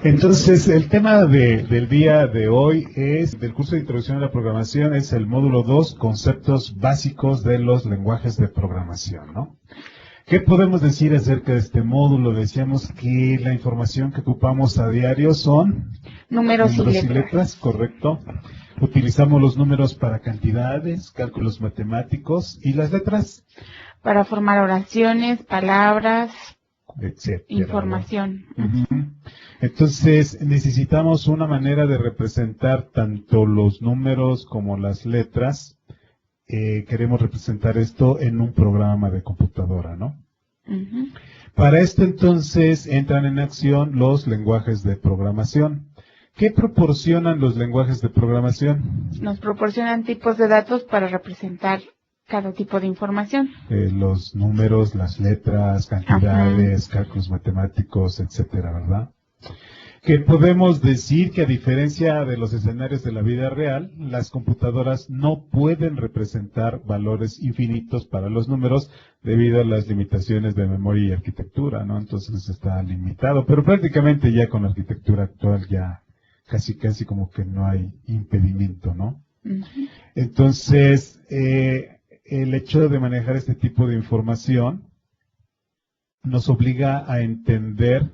Entonces, el tema del día de hoy es, del curso de Introducción a la Programación, es el módulo 2, conceptos básicos de los lenguajes de programación, ¿no? ¿Qué podemos decir acerca de este módulo? Decíamos que la información que ocupamos a diario son Números y letras. Correcto. Utilizamos los números para cantidades, cálculos matemáticos, y las letras Para formar oraciones, palabras, etcétera, información. ¿no? Entonces, necesitamos una manera de representar tanto los números como las letras. Queremos representar esto en un programa de computadora, ¿no? Para esto, entonces, entran en acción los lenguajes de programación. ¿Qué proporcionan los lenguajes de programación? Nos proporcionan tipos de datos para representar cada tipo de información. Los números, las letras, cantidades, cálculos matemáticos, etcétera, ¿verdad? Que podemos decir que, a diferencia de los escenarios de la vida real, las computadoras no pueden representar valores infinitos para los números debido a las limitaciones de memoria y arquitectura, ¿no? Entonces está limitado, pero prácticamente ya con la arquitectura actual ya casi como que no hay impedimento, ¿no? Entonces, el hecho de manejar este tipo de información nos obliga a entender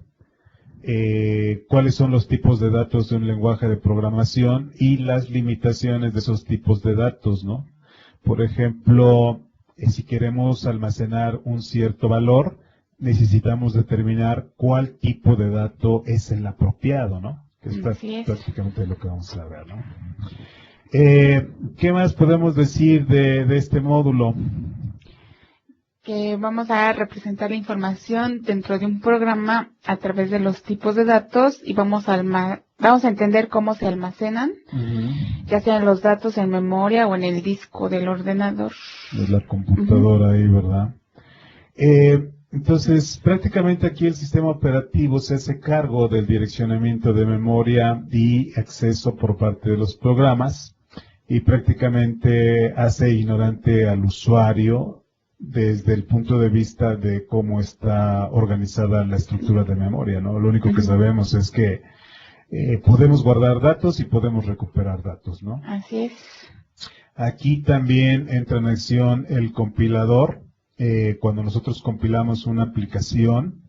cuáles son los tipos de datos de un lenguaje de programación y las limitaciones de esos tipos de datos, ¿no? Por ejemplo, si queremos almacenar un cierto valor, necesitamos determinar cuál tipo de dato es el apropiado, ¿no? Que es prácticamente lo que vamos a ver, ¿no? ¿Qué más podemos decir de este módulo? Que vamos a representar la información dentro de un programa a través de los tipos de datos y vamos a entender cómo se almacenan, ya sean los datos en memoria o en el disco del ordenador. De la computadora ahí, ¿verdad? Entonces, prácticamente aquí el sistema operativo se hace cargo del direccionamiento de memoria y acceso por parte de los programas y prácticamente hace ignorante al usuario desde el punto de vista de cómo está organizada la estructura de memoria, ¿no? Lo único que sabemos es que podemos guardar datos y podemos recuperar datos, ¿no? Así es. Aquí también entra en acción el compilador. Cuando nosotros compilamos una aplicación,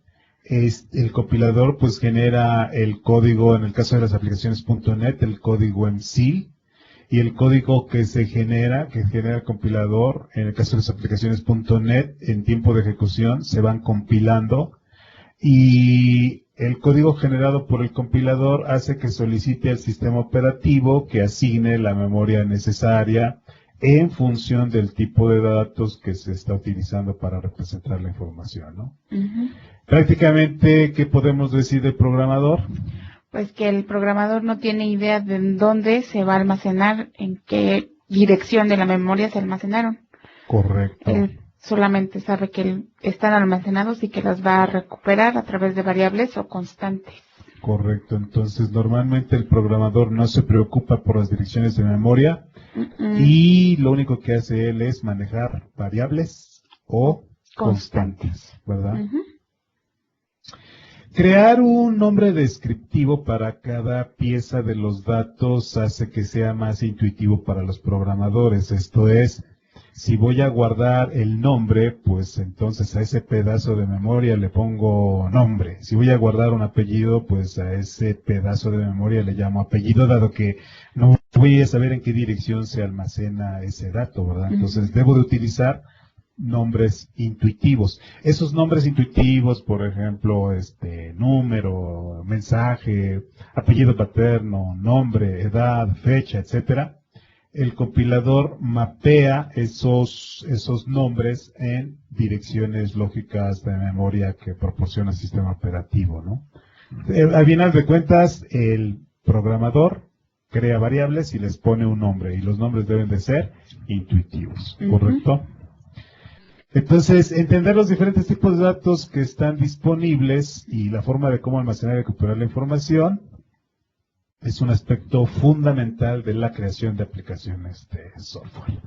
el compilador pues genera el código, en el caso de las aplicaciones .NET, el código en C, y el código que genera el compilador, en el caso de las aplicaciones .NET, en tiempo de ejecución, se van compilando, y el código generado por el compilador hace que solicite al sistema operativo que asigne la memoria necesaria en función del tipo de datos que se está utilizando para representar la información, ¿no? Prácticamente, ¿qué podemos decir del programador? Pues que el programador no tiene idea de dónde se va a almacenar, en qué dirección de la memoria se almacenaron. Correcto. Él solamente sabe que están almacenados y que las va a recuperar a través de variables o constantes. Correcto. Entonces, normalmente el programador no se preocupa por las direcciones de memoria y lo único que hace él es manejar variables o constantes, ¿verdad? Crear un nombre descriptivo para cada pieza de los datos hace que sea más intuitivo para los programadores. Esto es, si voy a guardar el nombre, pues entonces a ese pedazo de memoria le pongo nombre. Si voy a guardar un apellido, pues a ese pedazo de memoria le llamo apellido, dado que no voy a saber en qué dirección se almacena ese dato, ¿verdad? Entonces debo de utilizar nombres intuitivos. Esos nombres intuitivos, por ejemplo, número, mensaje, apellido paterno, nombre, edad, fecha, etcétera, el compilador mapea esos nombres en direcciones lógicas de memoria que proporciona el sistema operativo, ¿no? Al final de cuentas, el programador crea variables y les pone un nombre, y los nombres deben de ser intuitivos, ¿correcto? Entonces, entender los diferentes tipos de datos que están disponibles y la forma de cómo almacenar y recuperar la información es un aspecto fundamental de la creación de aplicaciones de software.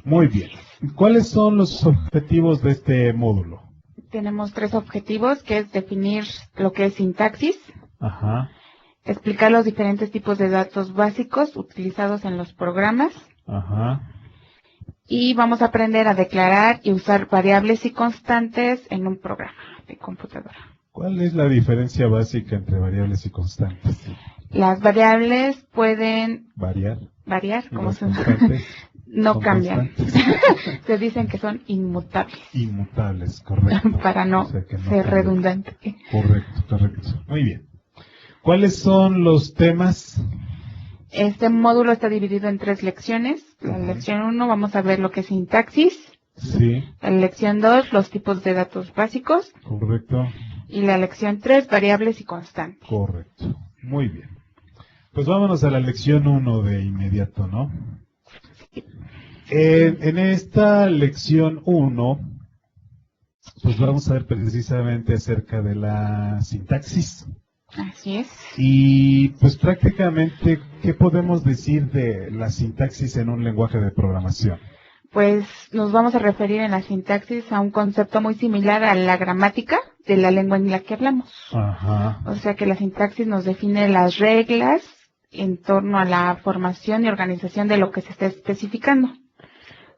Muy bien. ¿Cuáles son los objetivos de este módulo? Tenemos 3 objetivos, que es definir lo que es sintaxis, explicar los diferentes tipos de datos básicos utilizados en los programas. Ajá. Y vamos a aprender a declarar y usar variables y constantes en un programa de computadora. ¿Cuál es la diferencia básica entre variables y constantes? Las variables pueden Variar. variar, como Las se constantes no son cambian. constantes. Se dicen que son inmutables. Inmutables, correcto. Para no, O sea, que no ser cambian. redundante. Correcto, correcto. Muy bien. ¿Cuáles son los temas? Este módulo está dividido en 3 lecciones. La lección 1 vamos a ver lo que es sintaxis. Sí, La lección 2, los tipos de datos básicos. correcto, Y la lección 3, variables y constantes. correcto. Muy bien. Pues vámonos a la lección 1 de inmediato, ¿no? En esta lección 1, pues vamos a ver precisamente acerca de la sintaxis. Así es. Y pues prácticamente, ¿qué podemos decir de la sintaxis en un lenguaje de programación? Pues nos vamos a referir en la sintaxis a un concepto muy similar a la gramática de la lengua en la que hablamos. Ajá. O sea que la sintaxis nos define las reglas en torno a la formación y organización de lo que se está especificando.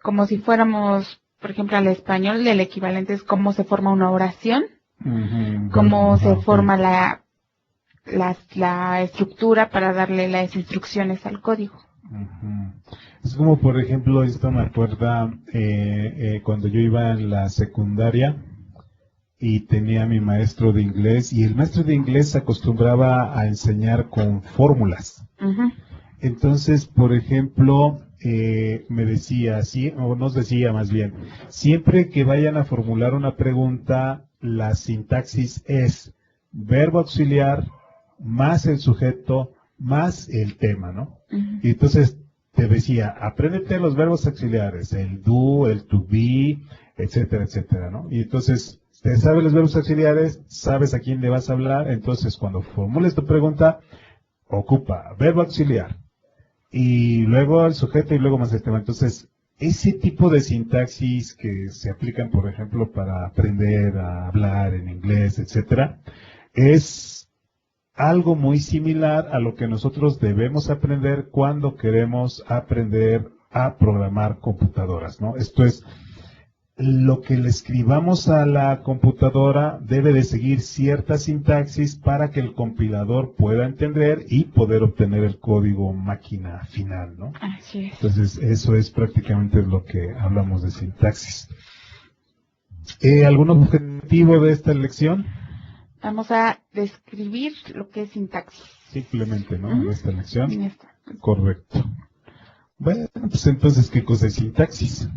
Como si fuéramos, por ejemplo, al español, el equivalente es cómo se forma una oración, cómo se forma la estructura para darle las instrucciones al código. Es como, por ejemplo, esto me acuerda cuando yo iba en la secundaria y tenía a mi maestro de inglés, y el maestro de inglés se acostumbraba a enseñar con fórmulas. Entonces, por ejemplo, me decía, o nos decía más bien, siempre que vayan a formular una pregunta, la sintaxis es verbo auxiliar más el sujeto más el tema, ¿no? Y entonces te decía, apréndete los verbos auxiliares, el do, el to be, etcétera, etcétera, ¿no? Y entonces, te sabes los verbos auxiliares, sabes a quién le vas a hablar, entonces cuando formules tu pregunta, ocupa verbo auxiliar, y luego el sujeto y luego más el tema. Entonces, ese tipo de sintaxis que se aplican, por ejemplo, para aprender a hablar en inglés, etcétera, es algo muy similar a lo que nosotros debemos aprender cuando queremos aprender a programar computadoras, ¿no? Esto es, lo que le escribamos a la computadora debe de seguir cierta sintaxis para que el compilador pueda entender y poder obtener el código máquina final, ¿no? Así es. Entonces, eso es prácticamente lo que hablamos de sintaxis. ¿Algún objetivo de esta lección? Vamos a describir lo que es sintaxis. Simplemente, ¿no? De esta lección. En esta. Correcto. Bueno, pues entonces, ¿qué cosa es sintaxis?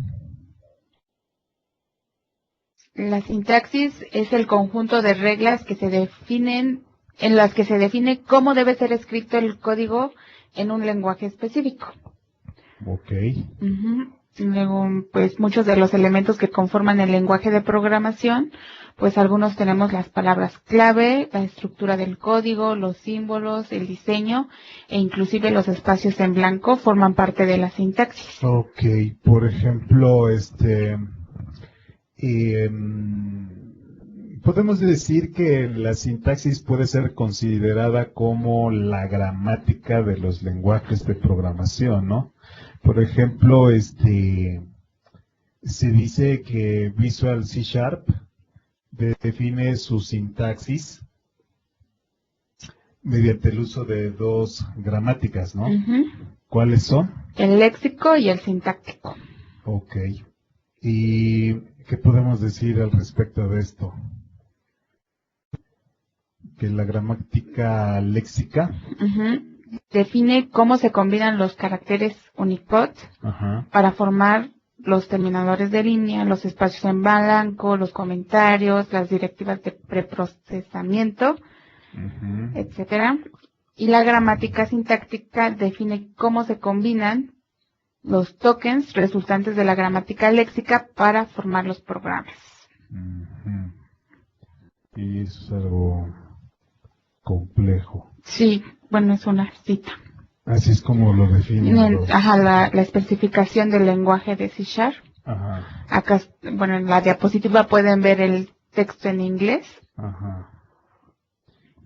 La sintaxis es el conjunto de reglas que se definen, en las que se define cómo debe ser escrito el código en un lenguaje específico. Ok. Luego, pues muchos de los elementos que conforman el lenguaje de programación, pues algunos tenemos las palabras clave, la estructura del código, los símbolos, el diseño e inclusive los espacios en blanco forman parte de la sintaxis. Ok, por ejemplo, podemos decir que la sintaxis puede ser considerada como la gramática de los lenguajes de programación, ¿no? Por ejemplo, se dice que Visual C# define su sintaxis mediante el uso de 2 gramáticas, ¿no? ¿Cuáles son? El léxico y el sintáctico. Ok. ¿Y qué podemos decir al respecto de esto? Que la gramática léxica define cómo se combinan los caracteres Unicode para formar los terminadores de línea, los espacios en blanco, los comentarios, las directivas de preprocesamiento, etcétera. Y la gramática sintáctica define cómo se combinan los tokens resultantes de la gramática léxica para formar los programas. Y eso es algo complejo. Sí, bueno, es una cita. Así es como lo definen. La especificación del lenguaje de C#. Acá, en la diapositiva pueden ver el texto en inglés.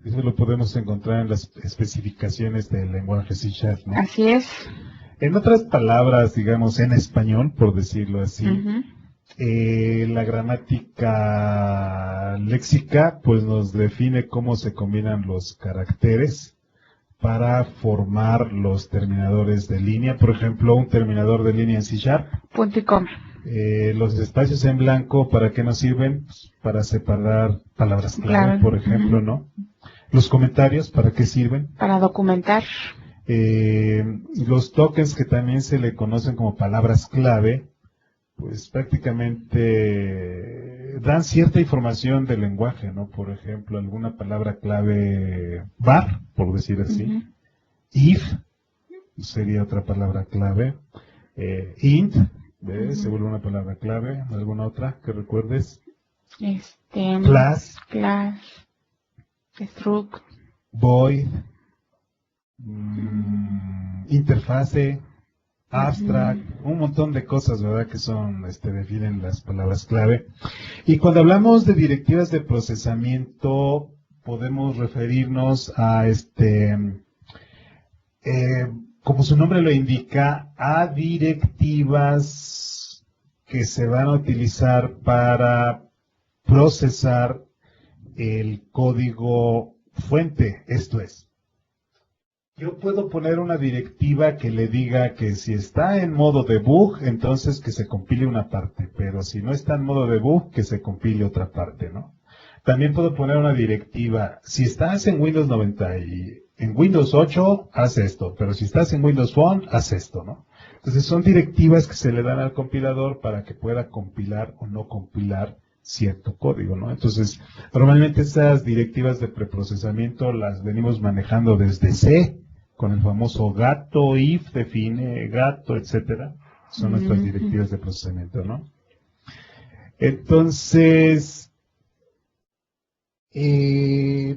Eso lo podemos encontrar en las especificaciones del lenguaje C#, ¿no? Así es. En otras palabras, digamos, en español, por decirlo así, Ujú. la gramática léxica pues nos define cómo se combinan los caracteres para formar los terminadores de línea. Por ejemplo, un terminador de línea en C#. Punto y coma. Los espacios en blanco, ¿para qué nos sirven? Pues para separar palabras clave, Clave. por ejemplo, Ujú. ¿no? Los comentarios, ¿para qué sirven? Para documentar. Los tokens, que también se le conocen como palabras clave, pues prácticamente dan cierta información del lenguaje, ¿no? Por ejemplo, alguna palabra clave var, por decir así. Ujú. If sería otra palabra clave. Int, ¿ves? Se Ujú. vuelve una palabra clave. ¿Alguna otra que recuerdes? Class, Class, struct. void, interfase, abstract, un montón de cosas, ¿verdad? Que son, definen las palabras clave. Y cuando hablamos de directivas de procesamiento, podemos referirnos a como su nombre lo indica, a directivas que se van a utilizar para procesar el código fuente. Esto es, yo puedo poner una directiva que le diga que si está en modo debug, entonces que se compile una parte, pero si no está en modo debug, que se compile otra parte, ¿no? También puedo poner una directiva, si estás en Windows 90 y en Windows 8, haz esto, pero si estás en Windows Phone, haz esto, ¿no? Entonces son directivas que se le dan al compilador para que pueda compilar o no compilar cierto código, ¿no? Entonces, normalmente esas directivas de preprocesamiento las venimos manejando desde C, con el famoso gato, if, define, gato, etcétera. Son nuestras directivas de procesamiento, ¿no? Entonces,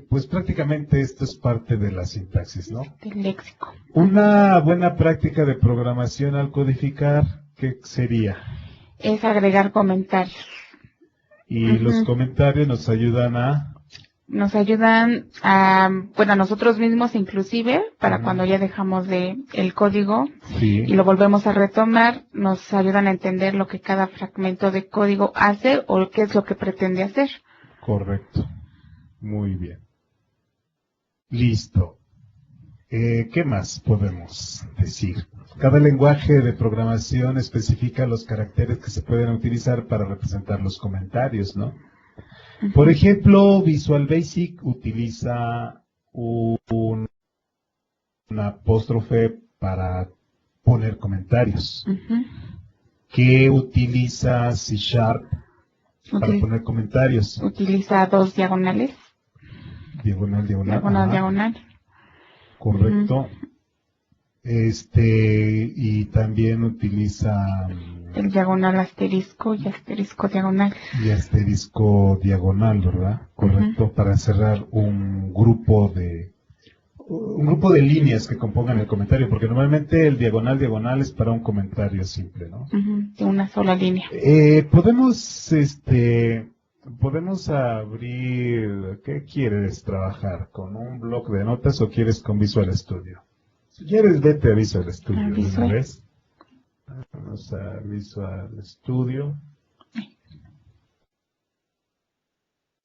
pues prácticamente esto es parte de la sintaxis, ¿no? Del léxico. Una buena práctica de programación al codificar, ¿qué sería? Es agregar comentarios. Y los comentarios nos ayudan a... Nos ayudan a, bueno, a nosotros mismos inclusive, para cuando ya dejamos el código Sí, y lo volvemos a retomar, nos ayudan a entender lo que cada fragmento de código hace o qué es lo que pretende hacer. correcto. Muy bien. Listo. ¿Qué más podemos decir? Cada lenguaje de programación especifica los caracteres que se pueden utilizar para representar los comentarios, ¿no? Por ejemplo, Visual Basic utiliza un apóstrofe para poner comentarios. ¿Qué utiliza C# para poner comentarios? Utiliza 2 diagonales. Diagonal, diagonal. Diagonal, Ajá. diagonal. Correcto. Y también utiliza El diagonal asterisco y asterisco diagonal. y asterisco diagonal, ¿verdad? Correcto, para cerrar un grupo de líneas que compongan el comentario, porque normalmente el diagonal diagonal es para un comentario simple, ¿no? De una sola línea. Podemos abrir, ¿qué quieres trabajar? ¿Con un bloc de notas o quieres con Visual Studio? Si quieres, vete a Visual Studio de una vez. Vamos a Visual Studio.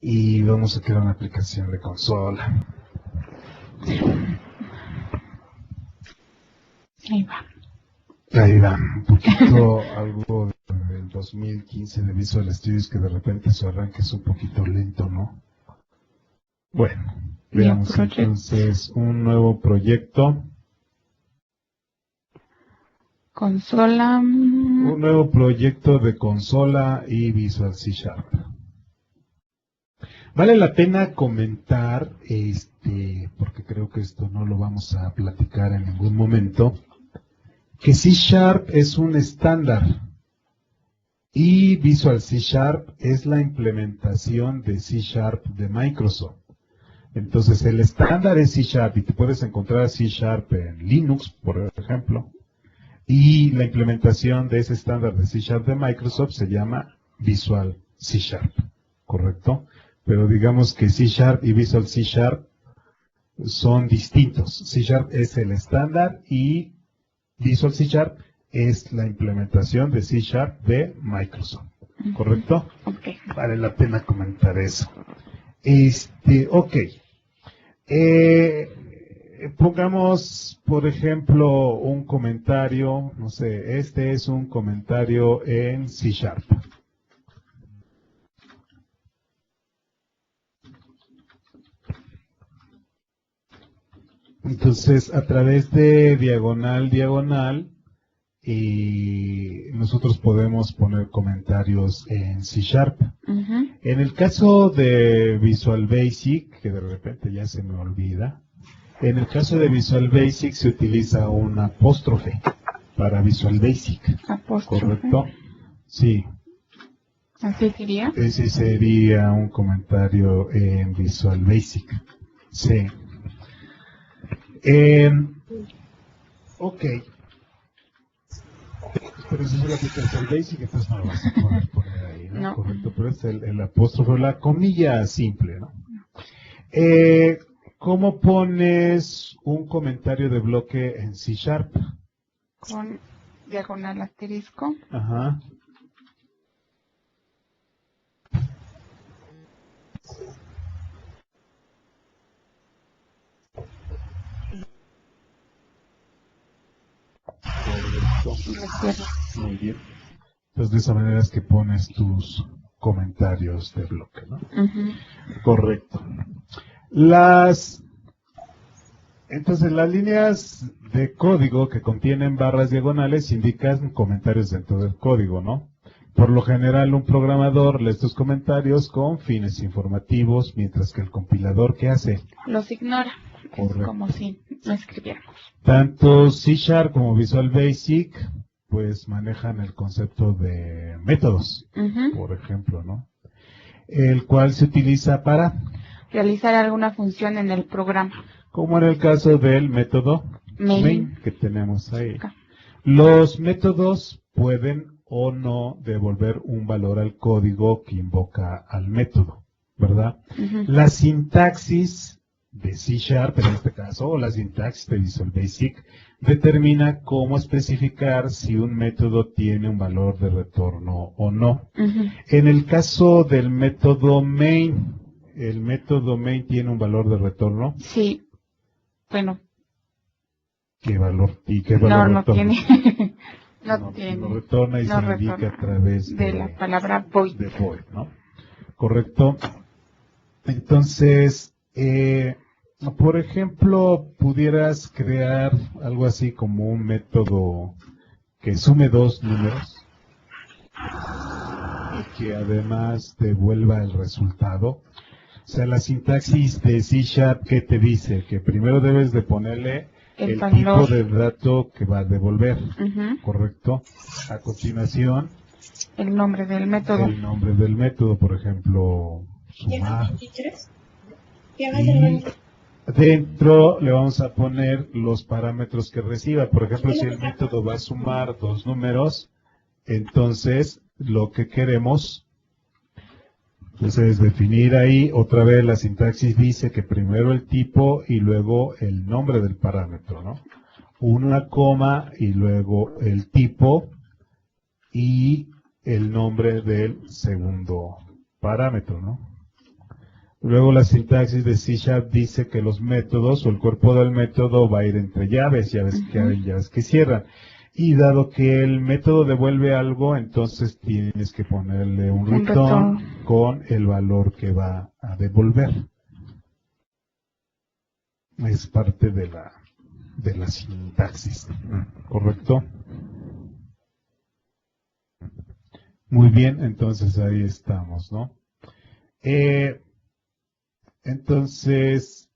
Y vamos a crear una aplicación de consola. Ahí va. Ahí va, un poquito algo del 2015 de Visual Studios que de repente su arranque es un poquito lento, ¿no? Bueno, veamos entonces un nuevo proyecto. Consola. Un nuevo proyecto de consola y Visual C#. Vale la pena comentar, porque creo que esto no lo vamos a platicar en ningún momento, que C# es un estándar y Visual C# es la implementación de C# de Microsoft. Entonces el estándar es C# y te puedes encontrar C# en Linux, por ejemplo, y la implementación de ese estándar de C# de Microsoft se llama Visual C#, ¿correcto? Pero digamos que C# y Visual C# son distintos. C# es el estándar y Visual C# es la implementación de C# de Microsoft. ¿Correcto? Okay. Vale la pena comentar eso. Ok. Pongamos, por ejemplo, un comentario, no sé, este es un comentario en C#. Entonces, a través de diagonal, y nosotros podemos poner comentarios en C#. En el caso de Visual Basic, que de repente ya se me olvida, en el caso de Visual Basic se utiliza un apóstrofe para Visual Basic. Apóstrofe. ¿Correcto? Sí. ¿Así sería? Ese sería un comentario en Visual Basic. Sí. Ok. Pero eso es la aplicación Basic, entonces no lo vas a poner ahí, ¿no? No. Correcto, pero es el apóstrofe, la comilla simple, ¿no? ¿Cómo pones un comentario de bloque en C#? Con diagonal asterisco. Ajá. Muy bien. Entonces de esa manera es que pones tus comentarios de bloque, ¿no? Correcto. Entonces las líneas de código que contienen barras diagonales indican comentarios dentro del código, ¿no? Por lo general un programador lee estos comentarios con fines informativos, mientras que el compilador, ¿qué hace? Los ignora. Correcto. Es como si no escribiéramos. Tanto C# como Visual Basic pues manejan el concepto de métodos, por ejemplo, ¿no? El cual se utiliza para realizar alguna función en el programa. Como en el caso del método main que tenemos ahí. Acá. Los métodos pueden o no devolver un valor al código que invoca al método, ¿verdad? La sintaxis de C# en este caso, o la sintaxis de Visual Basic, determina cómo especificar si un método tiene un valor de retorno o no. En el caso del método main, ¿el método main tiene un valor de retorno? Sí. Bueno. ¿Qué valor? ¿Y qué valor no retorna? Tiene. no tiene. No retorna y no se indica a través de la palabra void. De void, ¿no? Correcto. Entonces, por ejemplo, pudieras crear algo así como un método que sume dos números y que además devuelva el resultado. O sea, la sintaxis de C#, ¿qué te dice? Que primero debes de ponerle el tipo de dato que va a devolver, ¿correcto? A continuación, el nombre del método. El nombre del método, por ejemplo, sumar. Y dentro le vamos a poner los parámetros que reciba. Por ejemplo, si el método va a sumar dos números, entonces lo que queremos es definir ahí, otra vez la sintaxis dice que primero el tipo y luego el nombre del parámetro, ¿no? Una coma y luego el tipo y el nombre del segundo parámetro, ¿no? Luego la sintaxis de C# dice que los métodos o el cuerpo del método va a ir entre llaves que hay llaves que cierran. Y dado que el método devuelve algo, entonces tienes que ponerle un return con el valor que va a devolver. Es parte de la sintaxis, ¿correcto? Muy bien, entonces ahí estamos, ¿no? Entonces,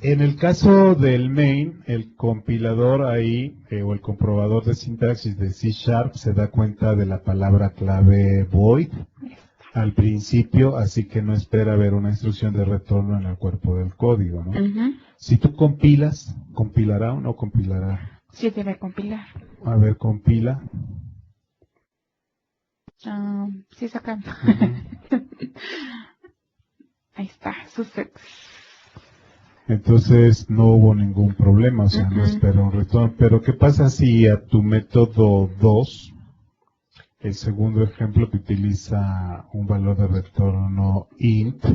en el caso del main, el compilador ahí, o el comprobador de sintaxis de C# se da cuenta de la palabra clave void al principio, así que no espera ver una instrucción de retorno en el cuerpo del código, ¿no? Si tú compilas, ¿compilará o no compilará? Sí, debe compilar. A ver, compila. Sí, saca. Ahí está, success. Entonces no hubo ningún problema, o sea, no espera un retorno. Pero ¿qué pasa si a tu método 2, el segundo ejemplo que utiliza un valor de retorno int,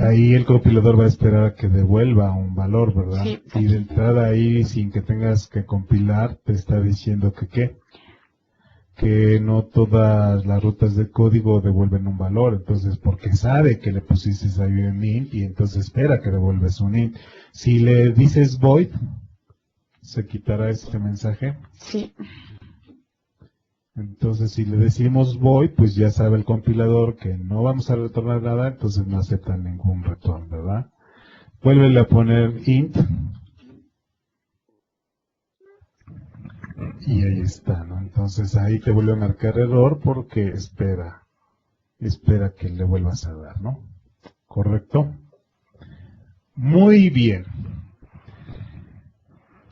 ahí el compilador va a esperar a que devuelva un valor, ¿verdad? Sí. Y de entrada ahí, sin que tengas que compilar, te está diciendo que ¿qué? Que no todas las rutas de código devuelven un valor, entonces porque sabe que le pusiste ahí un int y entonces espera que devuelves un int. Si le dices void, ¿se quitará este mensaje? Sí. Entonces si le decimos void, pues ya sabe el compilador que no vamos a retornar nada, entonces no acepta ningún retorno, ¿verdad? Vuélvele a poner int. Y ahí está, ¿no? Entonces ahí te vuelve a marcar error porque espera que le vuelvas a dar, ¿no? ¿Correcto? Muy bien.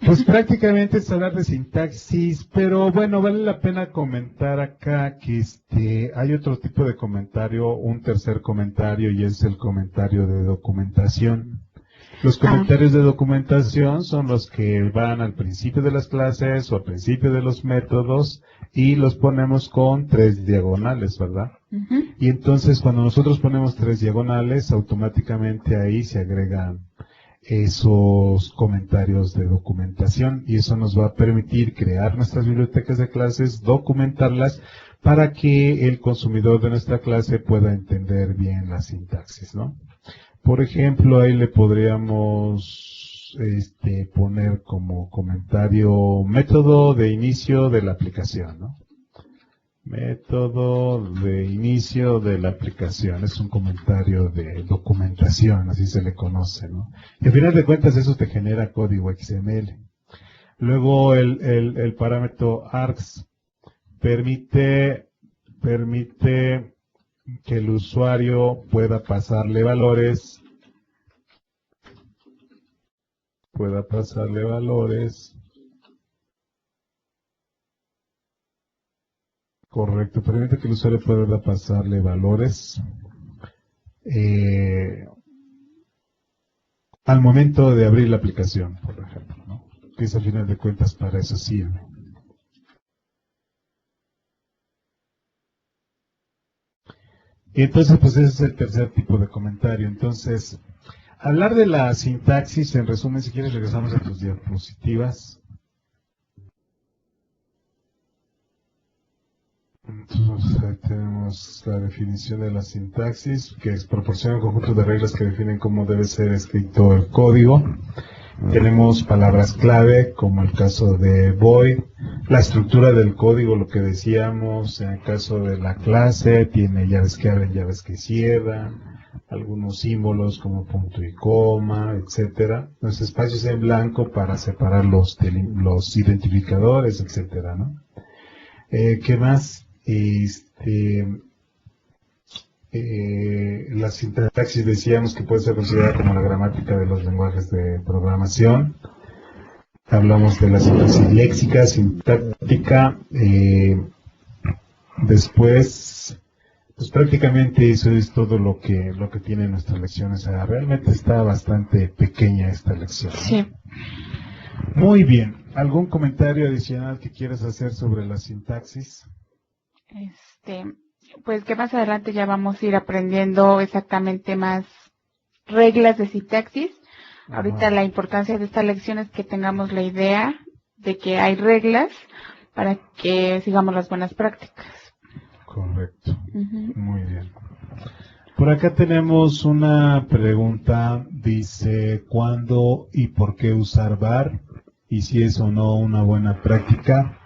Pues prácticamente es hablar de sintaxis, pero bueno, vale la pena comentar acá que hay otro tipo de comentario, un tercer comentario, y es el comentario de documentación. Los comentarios de documentación son los que van al principio de las clases o al principio de los métodos y los ponemos con 3 diagonales, ¿verdad? Y entonces cuando nosotros ponemos 3 diagonales, automáticamente ahí se agregan esos comentarios de documentación y eso nos va a permitir crear nuestras bibliotecas de clases, documentarlas para que el consumidor de nuestra clase pueda entender bien la sintaxis, ¿no? Por ejemplo, ahí le podríamos poner como comentario método de inicio de la aplicación, ¿no? Método de inicio de la aplicación. Es un comentario de documentación, así se le conoce, ¿no? Y al final de cuentas eso te genera código XML. Luego el parámetro args permite que el usuario pueda pasarle valores, correcto, permite que el usuario pueda pasarle valores al momento de abrir la aplicación, por ejemplo, ¿no? Que es al final de cuentas para eso sirve. Y entonces, pues ese es el tercer tipo de comentario. Entonces, hablar de la sintaxis, en resumen, si quieres regresamos a tus diapositivas. Entonces, ahí tenemos la definición de la sintaxis, que proporciona un conjunto de reglas que definen cómo debe ser escrito el código. Tenemos palabras clave, como el caso de void, la estructura del código, lo que decíamos, en el caso de la clase, tiene llaves que abren, llaves que cierran, algunos símbolos como punto y coma, etcétera, los espacios en blanco para separar los identificadores, etcétera, ¿no? ¿Qué más? La sintaxis decíamos que puede ser considerada como la gramática de los lenguajes de programación. Hablamos de la sintaxis léxica, sintáctica. Después, pues prácticamente eso es todo lo que tiene nuestra lección. O sea, realmente está bastante pequeña esta lección, ¿no? Sí. Muy bien. ¿Algún comentario adicional que quieras hacer sobre la sintaxis? Pues que más adelante ya vamos a ir aprendiendo exactamente más reglas de sintaxis. Ahorita la importancia de esta lección es que tengamos la idea de que hay reglas para que sigamos las buenas prácticas. Correcto. Muy bien. Por acá tenemos una pregunta, dice, ¿cuándo y por qué usar var? Y si es o no una buena práctica.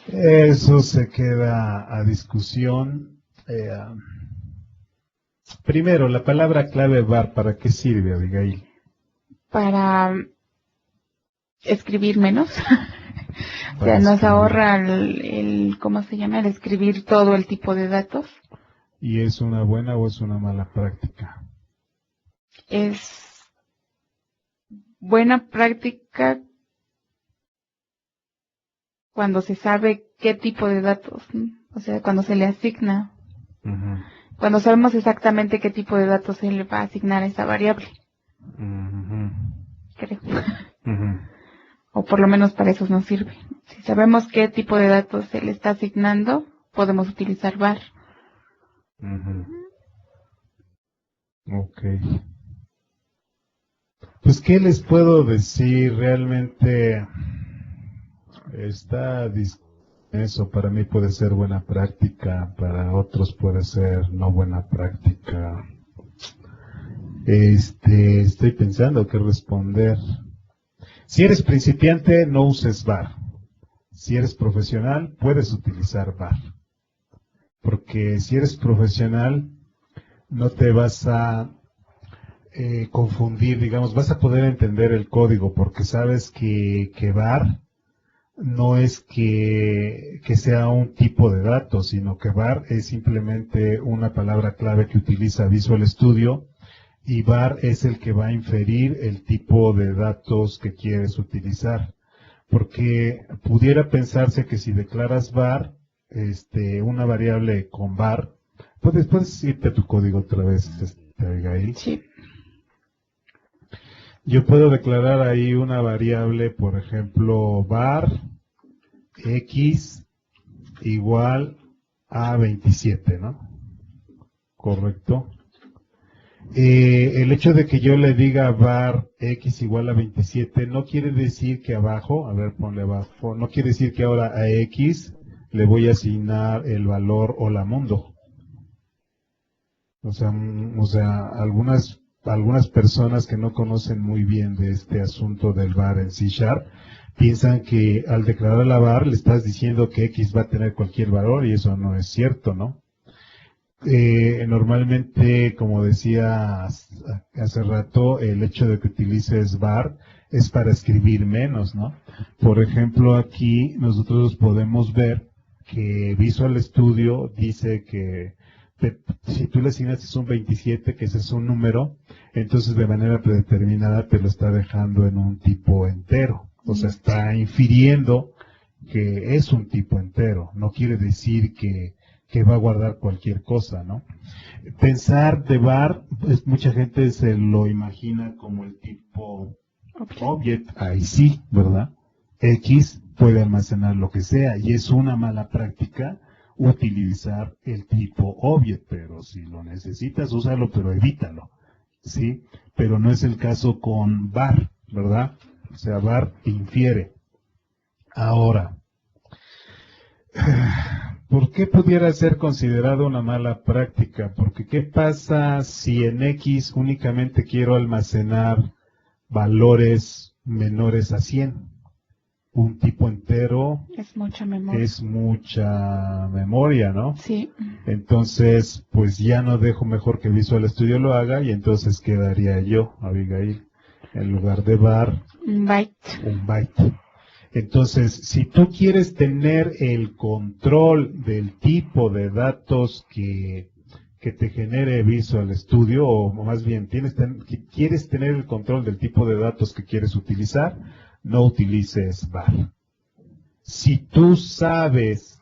Eso se queda a discusión. Primero, la palabra clave var, ¿para qué sirve, Abigail? Para escribir menos. O sea, nos ahorra ¿cómo se llama? El escribir todo el tipo de datos. ¿Y es una buena o es una mala práctica? Es buena práctica cuando se sabe qué tipo de datos, ¿no? O sea, cuando se le asigna. Cuando sabemos exactamente qué tipo de datos se le va a asignar a esa variable. creo. O por lo menos para eso nos sirve. Si sabemos qué tipo de datos se le está asignando, podemos utilizar var. Ok. Pues, ¿qué les puedo decir? Realmente está eso para mí puede ser buena práctica, para otros puede ser no buena práctica. Estoy pensando qué responder. Si eres principiante, no uses var. Si eres profesional, puedes utilizar var. Porque si eres profesional, no te vas a confundir, digamos, vas a poder entender el código, porque sabes que var no es que sea un tipo de datos, sino que var es simplemente una palabra clave que utiliza Visual Studio, y var es el que va a inferir el tipo de datos que quieres utilizar. Porque pudiera pensarse que si declaras var, una variable con var, puedes irte a tu código otra vez, Abigail. Sí. Yo puedo declarar ahí una variable, por ejemplo, var x igual a 27, ¿no? Correcto. El hecho de que yo le diga var x igual a 27 no quiere decir que abajo, a ver, ponle abajo, no quiere decir que ahora a x le voy a asignar el valor hola mundo. O sea, algunas personas que no conocen muy bien de este asunto del var en C# piensan que al declarar la var le estás diciendo que x va a tener cualquier valor, y eso no es cierto, ¿no? Normalmente, como decía hace rato, el hecho de que utilices var es para escribir menos, ¿no? Por ejemplo, aquí nosotros podemos ver que Visual Studio dice que si tú le asignas un 27, que ese es un número, entonces de manera predeterminada te lo está dejando en un tipo entero. O sea, está infiriendo que es un tipo entero. No quiere decir que va a guardar cualquier cosa, ¿no? Pensar de var, pues mucha gente se lo imagina como el tipo object, ahí sí, ¿verdad? X puede almacenar lo que sea, y es una mala práctica utilizar el tipo object, pero si lo necesitas, úsalo, pero evítalo, ¿sí? Pero no es el caso con var, ¿verdad? O sea, var infiere. Ahora, ¿por qué pudiera ser considerado una mala práctica? Porque ¿qué pasa si en X únicamente quiero almacenar valores menores a 100? Un tipo entero es mucha memoria. Es mucha memoria, ¿no? Sí. Entonces, pues ya no dejo mejor que Visual Studio lo haga, y entonces quedaría yo, Abigail, en lugar de var, un byte. Entonces, si tú quieres tener el control del tipo de datos que te genere Visual Studio, o más bien quieres tener el control del tipo de datos que quieres utilizar, no utilices var. Si tú sabes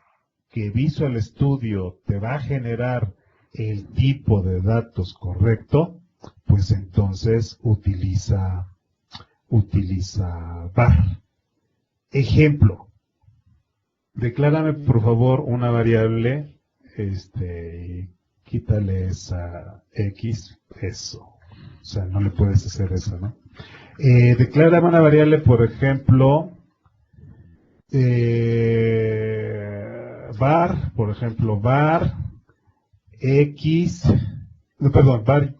que Visual Studio te va a generar el tipo de datos correcto, pues entonces utiliza var. Ejemplo, declárame por favor una variable, quítale esa X, eso. O sea, no le puedes hacer eso, ¿no? Declárame una variable, por ejemplo, var, por ejemplo, var X, no, perdón, var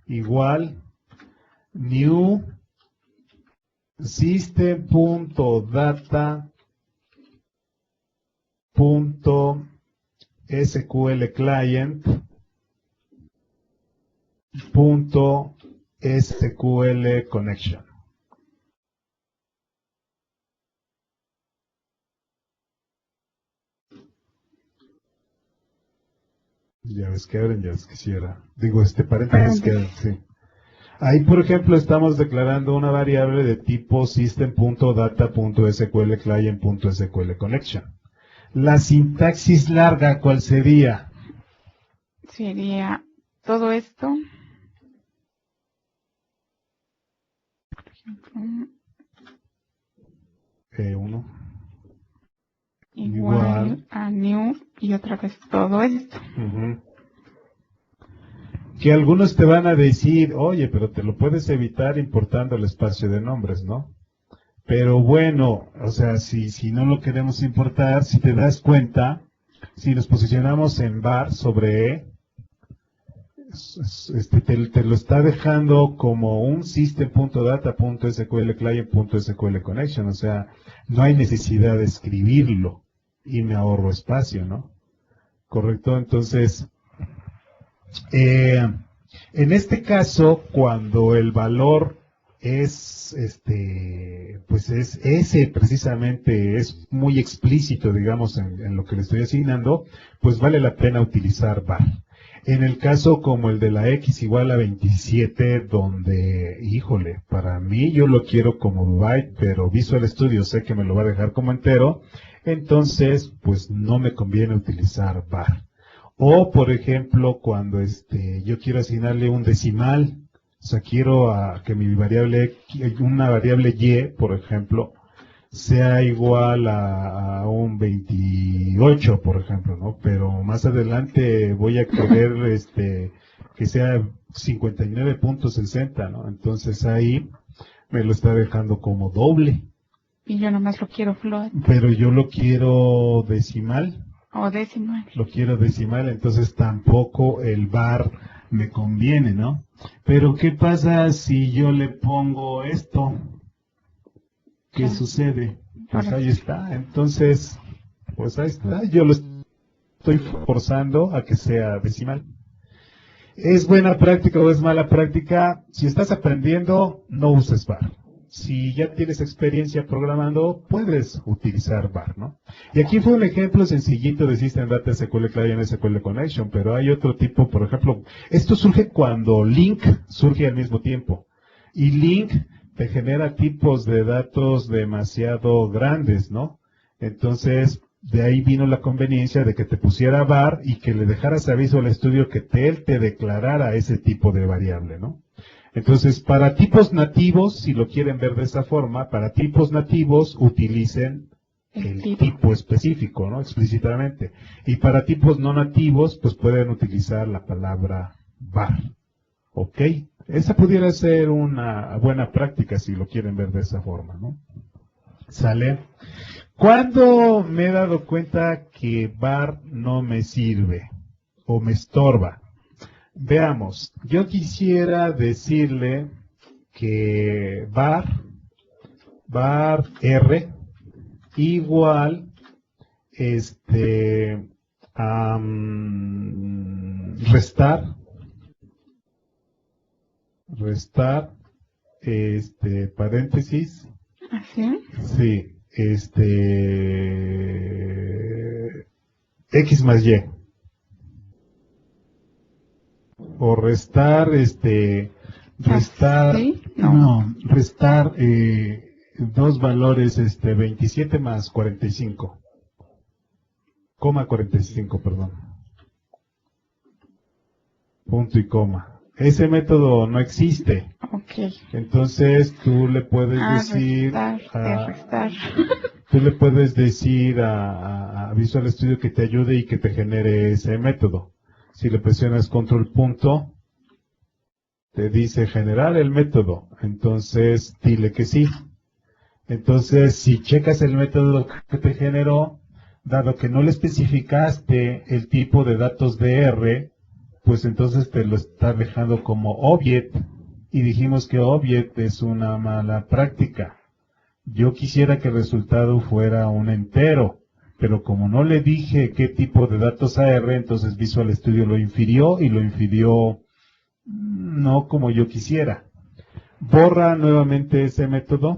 igual new system.data.sql client.sql connection. Ya ves que abren, ya ves que cierra. Digo, paréntesis que abren, sí. Ahí, por ejemplo, estamos declarando una variable de tipo system.data.sql client.sql connection. La sintaxis larga, ¿cuál sería? Sería todo esto E1 igual a new y otra vez todo esto. Que algunos te van a decir, oye, pero te lo puedes evitar importando el espacio de nombres, ¿no? Pero bueno, o sea, si no lo queremos importar, si te das cuenta, si nos posicionamos en var sobre E, te lo está dejando como un system.data.sql.client.sql.connection, o sea, no hay necesidad de escribirlo y me ahorro espacio, ¿no? Correcto, entonces, en este caso, cuando el valor es, pues es ese precisamente, es muy explícito, digamos, en lo que le estoy asignando, pues vale la pena utilizar var. En el caso como el de la X igual a 27, donde, híjole, para mí yo lo quiero como byte, pero Visual Studio sé que me lo va a dejar como entero, entonces, pues no me conviene utilizar var. O, por ejemplo, cuando yo quiero asignarle un decimal, o sea, quiero que mi variable, una variable y, por ejemplo, sea igual a un 28, por ejemplo, ¿no? Pero más adelante voy a querer que sea 59.60, ¿no? Entonces ahí me lo está dejando como doble. Y yo nomás lo quiero float. Pero yo lo quiero decimal. O decimal. Lo quiero decimal, entonces tampoco el var me conviene, ¿no? Pero ¿qué pasa si yo le pongo esto? ¿Qué sucede? Pues ahí está. Entonces, pues ahí está. Yo lo estoy forzando a que sea decimal. ¿Es buena práctica o es mala práctica? Si estás aprendiendo, no uses var. Si ya tienes experiencia programando, puedes utilizar var, ¿no? Y aquí fue un ejemplo sencillito de System Data SQL Client SQL Connection, pero hay otro tipo, por ejemplo, esto surge cuando link surge al mismo tiempo. Y link te genera tipos de datos demasiado grandes, ¿no? Entonces, de ahí vino la conveniencia de que te pusiera var y que le dejaras a Visual Studio que él te declarara ese tipo de variable, ¿no? Entonces, para tipos nativos, si lo quieren ver de esa forma, para tipos nativos utilicen el tipo específico, ¿no? Explícitamente. Y para tipos no nativos, pues pueden utilizar la palabra var. ¿Ok? Esa pudiera ser una buena práctica si lo quieren ver de esa forma, ¿no? ¿Sale? ¿Cuándo me he dado cuenta que var no me sirve o me estorba? Veamos, yo quisiera decirle que var R igual restar paréntesis. ¿Así? Sí, X más Y. O restar, ¿Sí? restar dos valores, 27 más 45. Coma 45, perdón. Punto y coma. Ese método no existe. Ok. Entonces tú le puedes decir restar. Tú le puedes decir a Visual Studio que te ayude y que te genere ese método. Si le presionas control punto, te dice generar el método. Entonces dile que sí. Entonces si checas el método que te generó, dado que no le especificaste el tipo de datos de R, pues entonces te lo está dejando como object. Y dijimos que object es una mala práctica. Yo quisiera que el resultado fuera un entero, pero como no le dije qué tipo de datos a R, entonces Visual Studio lo infirió y lo infirió no como yo quisiera. Borra nuevamente ese método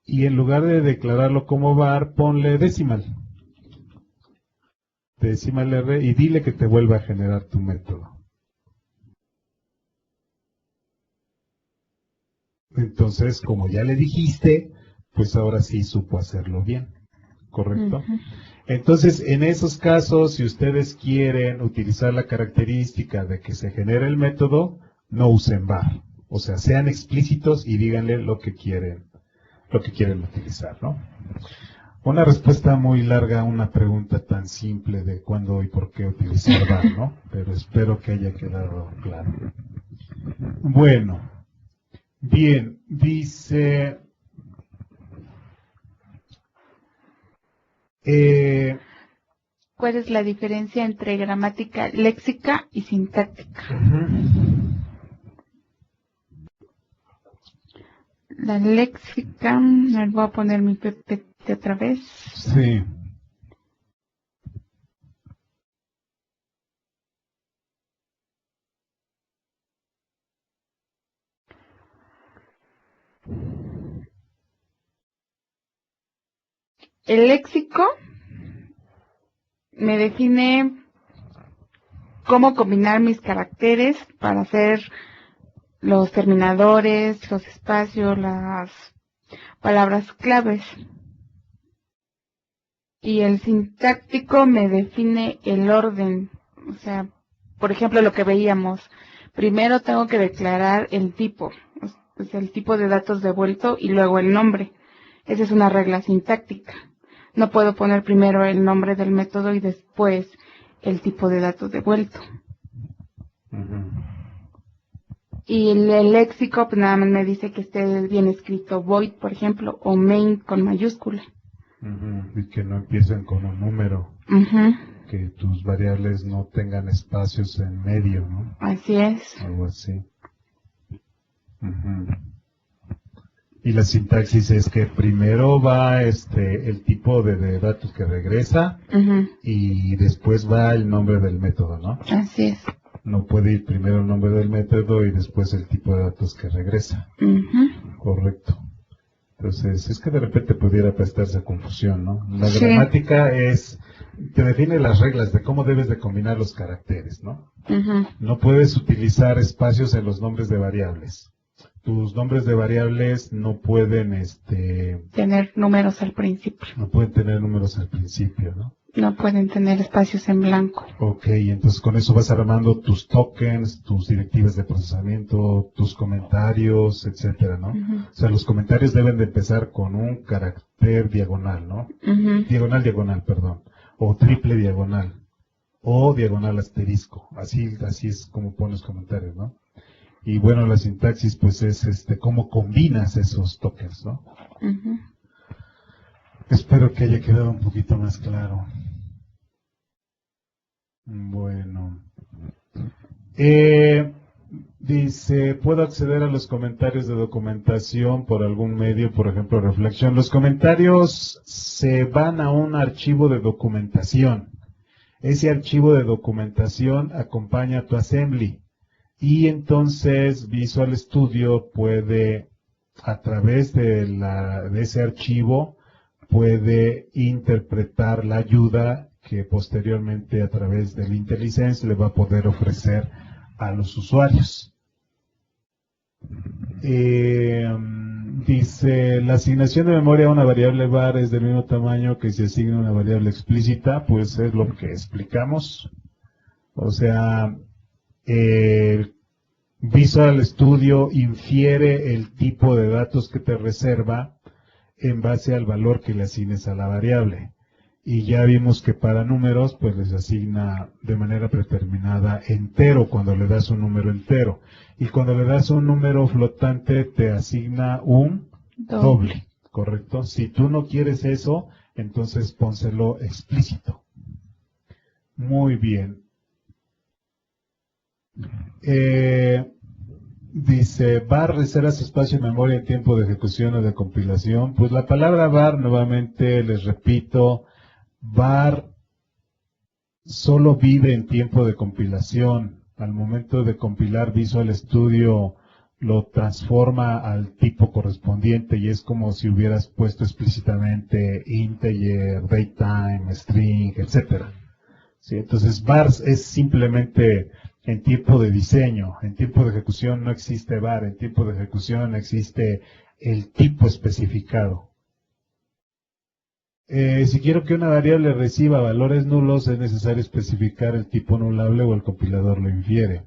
y en lugar de declararlo como var, ponle decimal. Decimal R y dile que te vuelva a generar tu método. Entonces, como ya le dijiste, pues ahora sí supo hacerlo bien, ¿correcto? Entonces, en esos casos, si ustedes quieren utilizar la característica de que se genere el método, no usen var. O sea, sean explícitos y díganle lo que quieren utilizar, ¿no? Una respuesta muy larga a una pregunta tan simple de cuándo y por qué utilizar var, ¿no? Pero espero que haya quedado claro. Bueno, bien, dice... ¿Cuál es la diferencia entre gramática léxica y sintáctica? La léxica, a ver, voy a poner mi PPT otra vez. Sí. El léxico me define cómo combinar mis caracteres para hacer los terminadores, los espacios, las palabras claves. Y el sintáctico me define el orden. O sea, por ejemplo, lo que veíamos. Primero tengo que declarar el tipo, o sea, el tipo de datos devuelto y luego el nombre. Esa es una regla sintáctica. No puedo poner primero el nombre del método y después el tipo de datos devuelto. Y el léxico pues, nada más me dice que esté bien escrito void, por ejemplo, o main con mayúscula. Y que no empiecen con un número. Que tus variables no tengan espacios en medio, ¿no? Así es. Algo así. Y la sintaxis es que primero va el tipo de datos que regresa y después va el nombre del método, ¿no? Así es. No puede ir primero el nombre del método y después el tipo de datos que regresa. Correcto. Entonces, es que de repente pudiera prestarse a confusión, ¿no? La gramática te define las reglas de cómo debes de combinar los caracteres, ¿no? No puedes utilizar espacios en los nombres de variables. Tus nombres de variables no pueden, tener números al principio. No pueden tener números al principio, ¿no? No pueden tener espacios en blanco. Ok, entonces con eso vas armando tus tokens, tus directivas de procesamiento, tus comentarios, etcétera, ¿no? O sea, los comentarios deben de empezar con un carácter diagonal, ¿no? Diagonal, perdón. O triple diagonal. O diagonal asterisco. Así es como pones comentarios, ¿no? Y bueno, la sintaxis pues es cómo combinas esos tokens, ¿no? Espero que haya quedado un poquito más claro. Bueno. Dice, ¿puedo acceder a los comentarios de documentación por algún medio, por ejemplo, Reflection? Los comentarios se van a un archivo de documentación. Ese archivo de documentación acompaña a tu assembly. Y entonces Visual Studio puede, a través de ese archivo, puede interpretar la ayuda que posteriormente a través del IntelliSense le va a poder ofrecer a los usuarios. Dice, la asignación de memoria a una variable var es del mismo tamaño que si asigna una variable explícita, pues es lo que explicamos. O sea, Visual Studio infiere el tipo de datos que te reserva en base al valor que le asignes a la variable. Y ya vimos que para números, pues les asigna de manera predeterminada entero cuando le das un número entero. Y cuando le das un número flotante, te asigna un doble, ¿correcto? Si tú no quieres eso, entonces pónselo explícito. Muy bien. Dice, var reservas espacio en memoria en tiempo de ejecución o de compilación. Pues la palabra var, nuevamente les repito, var solo vive en tiempo de compilación. Al momento de compilar Visual Studio lo transforma al tipo correspondiente y es como si hubieras puesto explícitamente integer, datetime, string, etcétera. ¿Sí? Entonces var es simplemente en tiempo de diseño. En tiempo de ejecución no existe var, en tiempo de ejecución existe el tipo especificado. Si quiero que una variable reciba valores nulos, es necesario especificar el tipo anulable o el compilador lo infiere.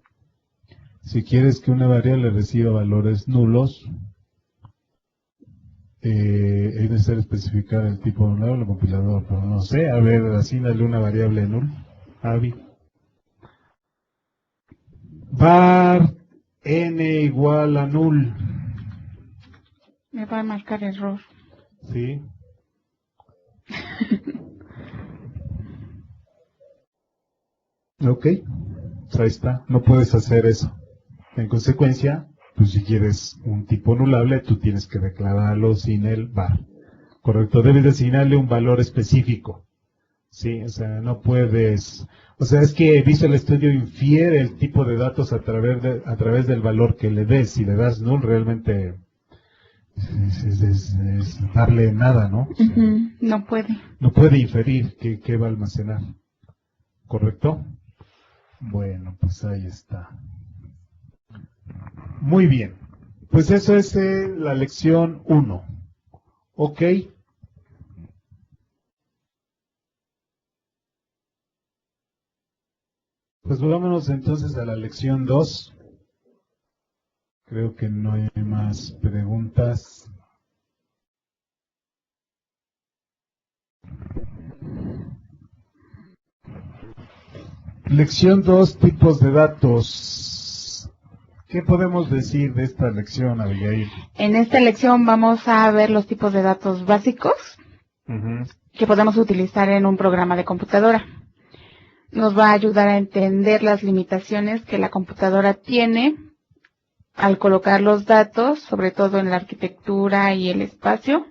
Si quieres que una variable reciba valores nulos, es necesario especificar el tipo de nulo, el compilador, pero no sé, a ver, asígnale una variable null, Avi. Var n igual a null. Me va a marcar error. Sí. Ok, pues ahí está, no puedes hacer eso. En consecuencia, pues si quieres un tipo nulable, tú tienes que declararlo sin el var. Correcto, debes de asignarle un valor específico. Sí, o sea, no puedes. O sea, es que Visual Studio infiere el tipo de datos a través del valor que le des. Si le das null, realmente es darle nada, ¿no? O sea, No puede. no puede inferir qué va a almacenar. ¿Correcto? Bueno, pues ahí está. Muy bien. Pues eso es la lección 1. ¿Ok? Pues vámonos entonces a la lección 2. Creo que no hay más preguntas. Lección 2, tipos de datos. ¿Qué podemos decir de esta lección, Abigail? En esta lección vamos a ver los tipos de datos básicos que podemos utilizar en un programa de computadora. Nos va a ayudar a entender las limitaciones que la computadora tiene al colocar los datos, sobre todo en la arquitectura y el espacio,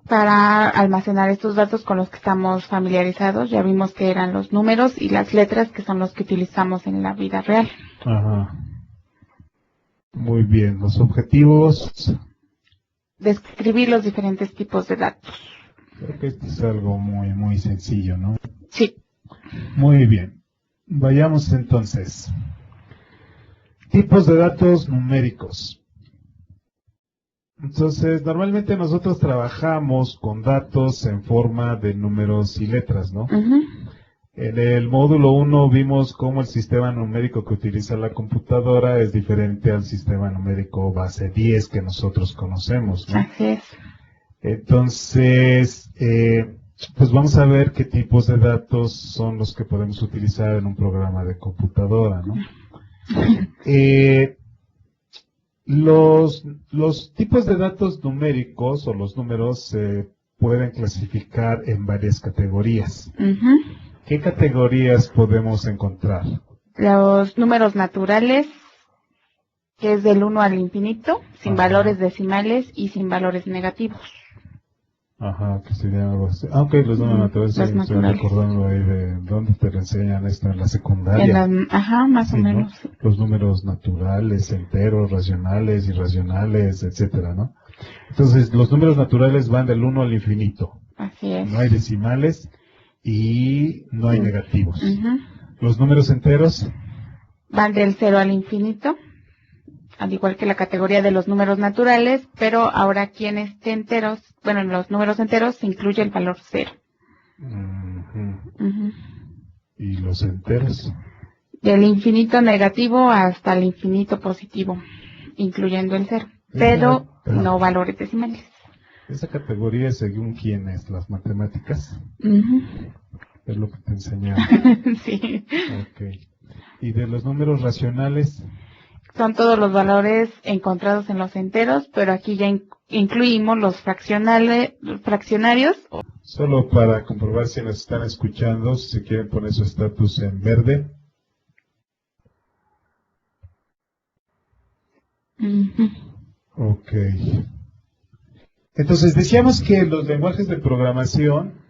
para almacenar estos datos con los que estamos familiarizados. Ya vimos que eran los números y las letras, que son los que utilizamos en la vida real. Ajá. Muy bien, los objetivos. Describir los diferentes tipos de datos. Creo que esto es algo muy sencillo, ¿no? Sí. Muy bien. Vayamos entonces. Tipos de datos numéricos. Entonces, normalmente nosotros trabajamos con datos en forma de números y letras, ¿no? En el módulo 1 vimos cómo el sistema numérico que utiliza la computadora es diferente al sistema numérico base 10 que nosotros conocemos, ¿no? Así es. Entonces, pues vamos a ver qué tipos de datos son los que podemos utilizar en un programa de computadora, ¿no? Los tipos de datos numéricos o los números se pueden clasificar en varias categorías. ¿Qué categorías podemos encontrar? Los números naturales, que es del 1 al infinito, sin valores decimales y sin valores negativos. Ajá, que sería algo así. Ok, los números naturales, Los estoy naturales. recordando ahí de dónde te lo enseñan esto en la secundaria. Más o Sí, menos. ¿no? Los números naturales, enteros, racionales, irracionales, etcétera, ¿no? Entonces, los números naturales van del 1 al infinito. Así es. No hay decimales y no hay negativos. Los números enteros van del 0 al infinito, al igual que la categoría de los números naturales, pero ahora aquí en en los números enteros se incluye el valor 0. ¿Y los enteros? Del infinito negativo hasta el infinito positivo, incluyendo el 0, pero no valores decimales. ¿Esa categoría es según quiénes? ¿Las matemáticas? Es lo que te enseñaron. Sí. Ok. ¿Y de los números racionales? Son todos los valores encontrados en los enteros, pero aquí ya incluimos los fraccionarios. Solo para comprobar si nos están escuchando, si se quieren poner su estatus en verde. Ok. Entonces decíamos que los lenguajes de programación,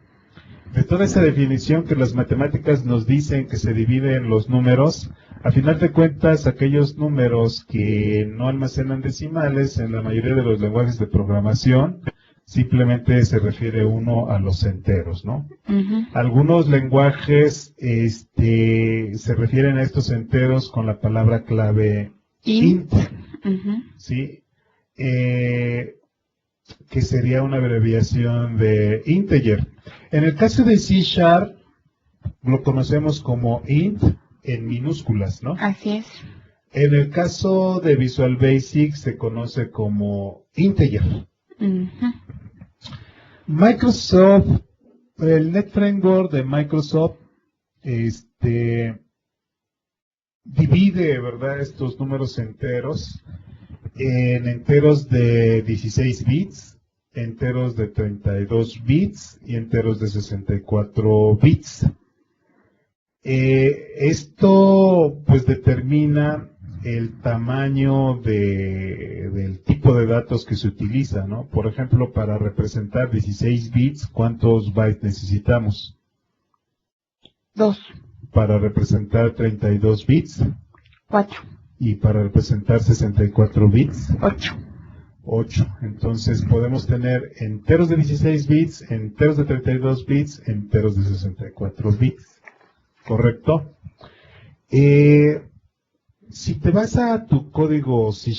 de toda esa definición que las matemáticas nos dicen que se divide en los números, a final de cuentas aquellos números que no almacenan decimales en la mayoría de los lenguajes de programación, simplemente se refiere uno a los enteros, ¿no? Algunos lenguajes se refieren a estos enteros con la palabra clave int, ¿sí? Que sería una abreviación de integer. En el caso de C# lo conocemos como int en minúsculas, ¿no? Así es. En el caso de Visual Basic se conoce como integer. Microsoft, el Net Framework de Microsoft, divide, ¿verdad?, estos números enteros en enteros de 16 bits, enteros de 32 bits y enteros de 64 bits. Esto pues determina el tamaño del tipo de datos que se utiliza, ¿no? Por ejemplo, para representar 16 bits, ¿cuántos bytes necesitamos? 2. Para representar 32 bits. 4. Y para representar 64 bits. 8. 8. Entonces podemos tener enteros de 16 bits, enteros de 32 bits, enteros de 64 bits. ¿Correcto? Si te vas a tu código C#,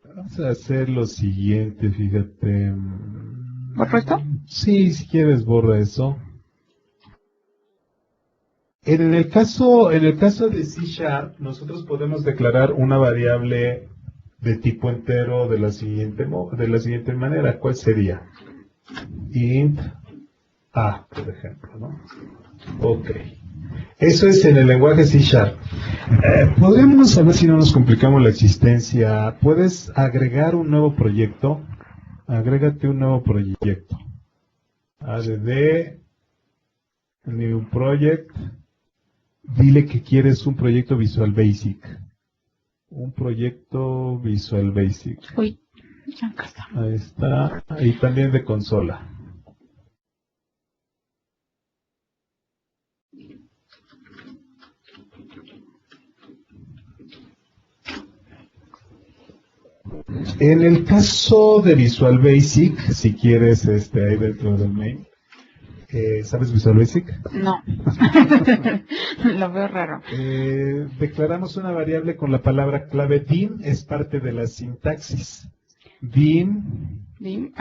vamos a hacer lo siguiente, fíjate. ¿Borro esto? Sí, si quieres borra eso. En el caso de C#, nosotros podemos declarar una variable de tipo entero de la siguiente manera. ¿Cuál sería? Int A, por ejemplo, ¿no? Ok. Eso es en el lenguaje C#. Podríamos saber si no nos complicamos la existencia. ¿Puedes agregar un nuevo proyecto? Agrégate un nuevo proyecto. add new project. Dile que quieres un proyecto Visual Basic. Un proyecto Visual Basic. Uy, ya está. Ahí está. Y también de consola. En el caso de Visual Basic, si quieres, ahí dentro del main, ¿sabes Visual Basic? No. Lo veo raro. Declaramos una variable con la palabra clave dim, es parte de la sintaxis. Dim, ¿sí?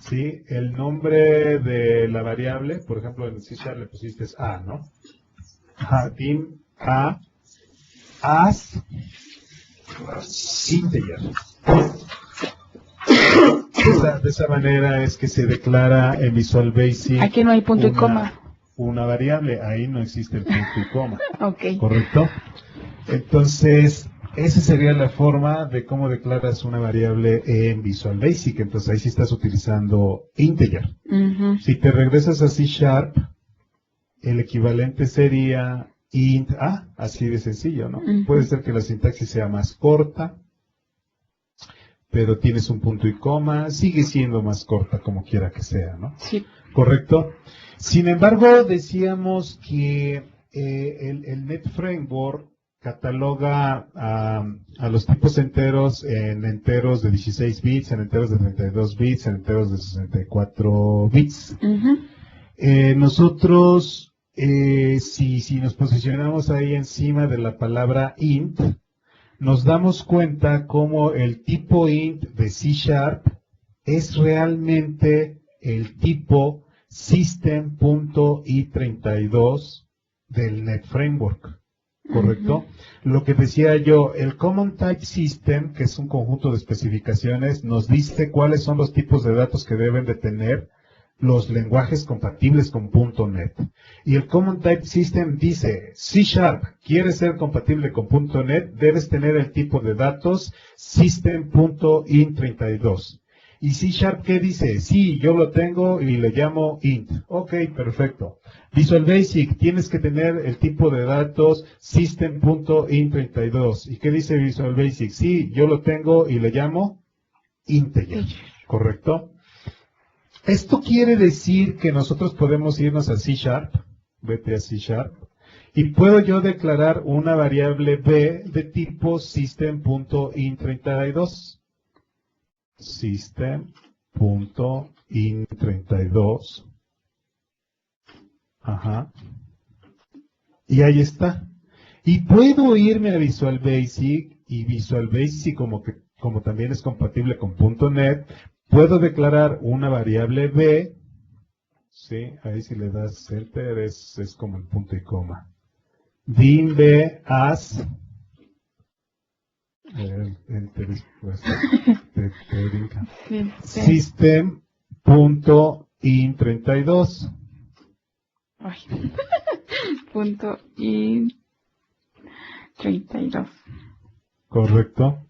Sí, el nombre de la variable, por ejemplo, en C# le pusiste A, ¿no? Ajá, dim A, as, integer. De esa manera es que se declara en Visual Basic. Aquí no hay punto y coma. Una variable, ahí no existe el punto y coma. Ok. ¿Correcto? Entonces, esa sería la forma de cómo declaras una variable en Visual Basic. Entonces ahí sí estás utilizando integer. Si te regresas a C#, el equivalente sería int A, así de sencillo, ¿no? Puede ser que la sintaxis sea más corta, pero tienes un punto y coma, sigue siendo más corta como quiera que sea, ¿no? Sí. ¿Correcto? Sin embargo, decíamos que el Net Framework cataloga a los tipos enteros en enteros de 16 bits, en enteros de 32 bits, en enteros de 64 bits. Nosotros, si nos posicionamos ahí encima de la palabra int, nos damos cuenta cómo el tipo int de C# es realmente el tipo system.i32 del Net Framework, ¿correcto? Lo que decía yo, el Common Type System, que es un conjunto de especificaciones, nos dice cuáles son los tipos de datos que deben de tener los lenguajes compatibles con .NET. Y el Common Type System dice, C#, ¿quieres ser compatible con .NET? Debes tener el tipo de datos system.int32. ¿Y C#, qué dice? Sí, yo lo tengo y le llamo int. Ok, perfecto. Visual Basic, tienes que tener el tipo de datos system.int32. ¿Y qué dice Visual Basic? Sí, yo lo tengo y le llamo integer. ¿Correcto? Esto quiere decir que nosotros podemos irnos a C#, vete a C#, y puedo yo declarar una variable B de tipo system.int32. System.int32. Ajá. Y ahí está. Y puedo irme a Visual Basic, y Visual Basic como también es compatible con .NET, puedo declarar una variable B, sí, ahí si le das enter es como el punto y coma. DINB as después te brinca. Sí, sí. System.in32. Ay. Punto y 32. Correcto.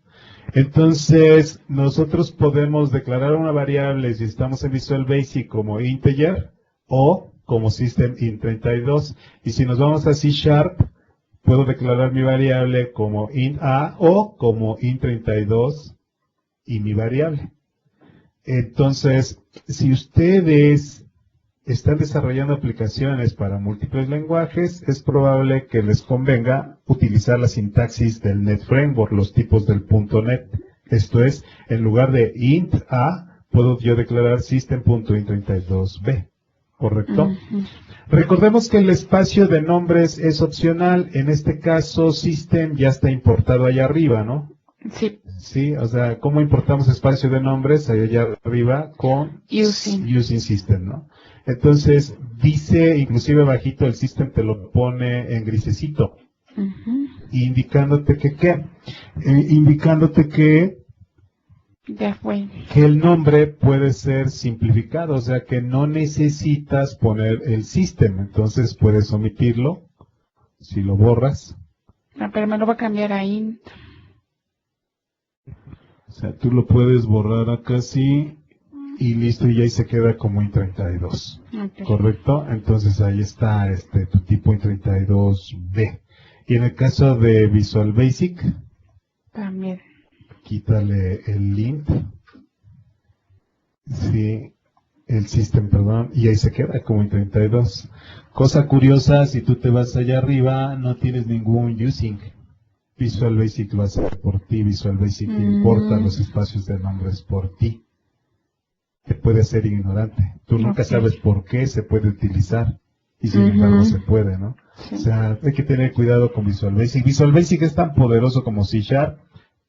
Entonces, nosotros podemos declarar una variable si estamos en Visual Basic como integer o como system.in32. Y si nos vamos a C#, puedo declarar mi variable como int a o como int32 y mi variable. Entonces, si ustedes están desarrollando aplicaciones para múltiples lenguajes, es probable que les convenga utilizar la sintaxis del Net Framework, los tipos del .NET. Esto es, en lugar de int a, puedo yo declarar system.int32b. ¿Correcto? Recordemos que el espacio de nombres es opcional. En este caso, system ya está importado allá arriba, ¿no? Sí. Sí, o sea, ¿cómo importamos espacio de nombres allá arriba? Con using system, ¿no? Entonces, dice, inclusive bajito el system te lo pone en grisecito, indicándote que ¿qué? Indicándote que ya fue. Que el nombre puede ser simplificado, o sea que no necesitas poner el system, entonces puedes omitirlo, si lo borras. Ah, pero me lo va a cambiar a int. O sea, tú lo puedes borrar acá sí, y listo, y ahí se queda como int32. Okay. ¿Correcto? Entonces ahí está tu tipo int32b. Y en el caso de Visual Basic, también. quítale el int. Sí, el system, perdón, y ahí se queda como int32. Cosa curiosa, si tú te vas allá arriba, no tienes ningún using. Visual Basic lo hace por ti, Visual Basic importa los espacios de nombres por ti. Te puede ser ignorante. Tú nunca sabes por qué se puede utilizar. Y sin embargo se puede, ¿no? Sí. O sea, hay que tener cuidado con Visual Basic. Visual Basic es tan poderoso como C#,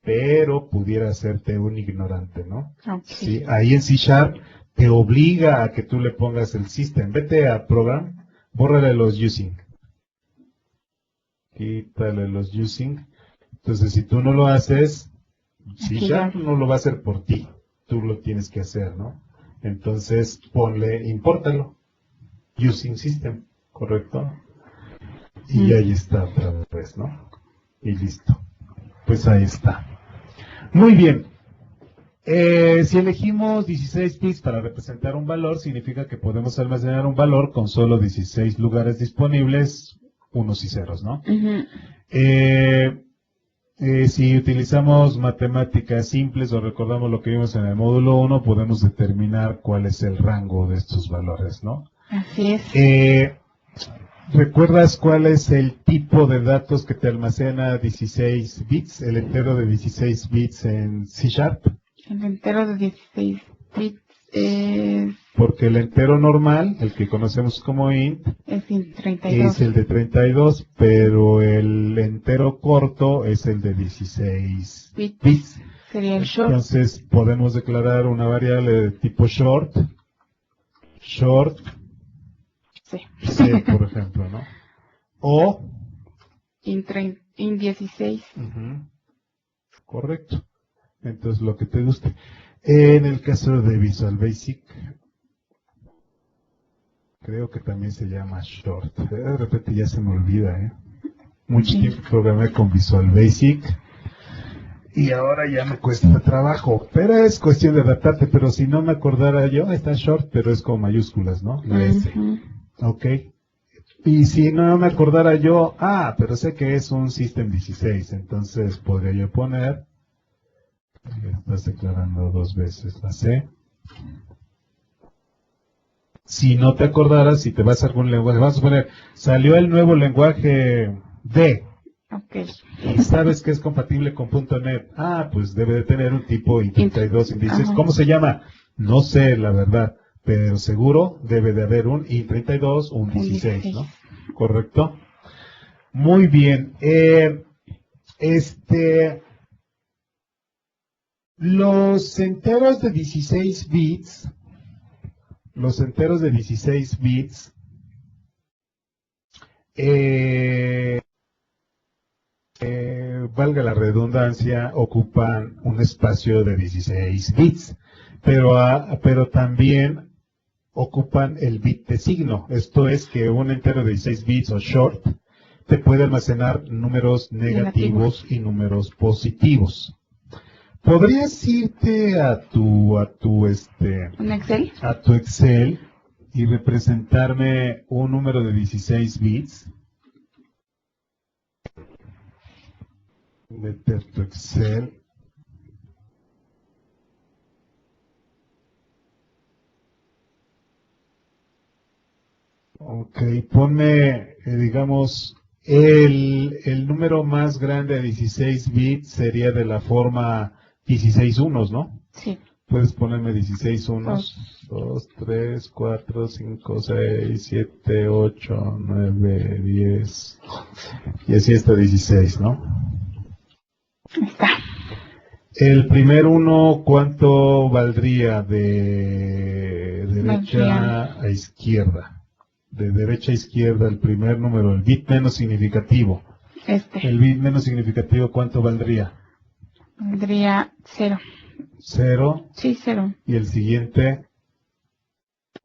pero pudiera hacerte un ignorante, ¿no? Sí, ahí en C# te obliga a que tú le pongas el system. Vete a Program, bórrale los using. Quítale los using. Entonces, si tú no lo haces, C# no lo va a hacer por ti. Tú lo tienes que hacer, ¿no? Entonces, impórtalo. Using system, ¿correcto? Y ahí está otra vez, ¿no? Y listo. Pues ahí está. Muy bien. Si elegimos 16 bits para representar un valor, significa que podemos almacenar un valor con solo 16 lugares disponibles, unos y ceros, ¿no? Si utilizamos matemáticas simples o recordamos lo que vimos en el módulo 1, podemos determinar cuál es el rango de estos valores, ¿no? Así es. ¿Recuerdas cuál es el tipo de datos que te almacena 16 bits, el entero de 16 bits en C#? El entero de 16 bits es... Porque el entero normal, el que conocemos como int, es int 32. Es el de 32, pero el entero corto es el de 16 bits. Sería el short. Entonces podemos declarar una variable de tipo short, sí. C, por ejemplo, ¿no? O int 16. Correcto. Entonces lo que te guste. En el caso de Visual Basic, creo que también se llama short. De repente ya se me olvida, Mucho tiempo programé con Visual Basic y ahora ya me cuesta trabajo. Pero es cuestión de adaptarte, pero si no me acordara yo, está short, pero es con mayúsculas, ¿no? La S. Ok. Y si no me acordara yo, pero sé que es un System 16, entonces podría yo poner, estás declarando dos veces la C. Si no te acordaras, si te vas a algún lenguaje, vamos a poner, salió el nuevo lenguaje D. Y sabes que es compatible con .NET. Pues debe de tener un tipo int32 y dices, ¿cómo se llama? No sé, la verdad, pero seguro debe de haber un int32 o un 16, ¿no? ¿Correcto? Muy bien. Los enteros de 16 bits, valga la redundancia, ocupan un espacio de 16 bits, pero también ocupan el bit de signo. Esto es que un entero de 16 bits o short te puede almacenar números negativos y números positivos. ¿Podrías irte a tu ¿Un Excel? a tu Excel y representarme un número de 16 bits? Meter tu Excel. Ok, ponme, digamos, el número más grande de 16 bits sería de la forma 16 unos, ¿no? Sí. Puedes ponerme 16 unos. 2, 3, 4, 5, 6, 7, 8, 9, 10. Y así hasta 16, ¿no? Ahí está. El primer uno, ¿cuánto valdría de derecha a izquierda? De derecha a izquierda, el primer número, el bit menos significativo. El bit menos significativo, ¿cuánto valdría? Valdría 0. 0. Sí, 0. Y el siguiente.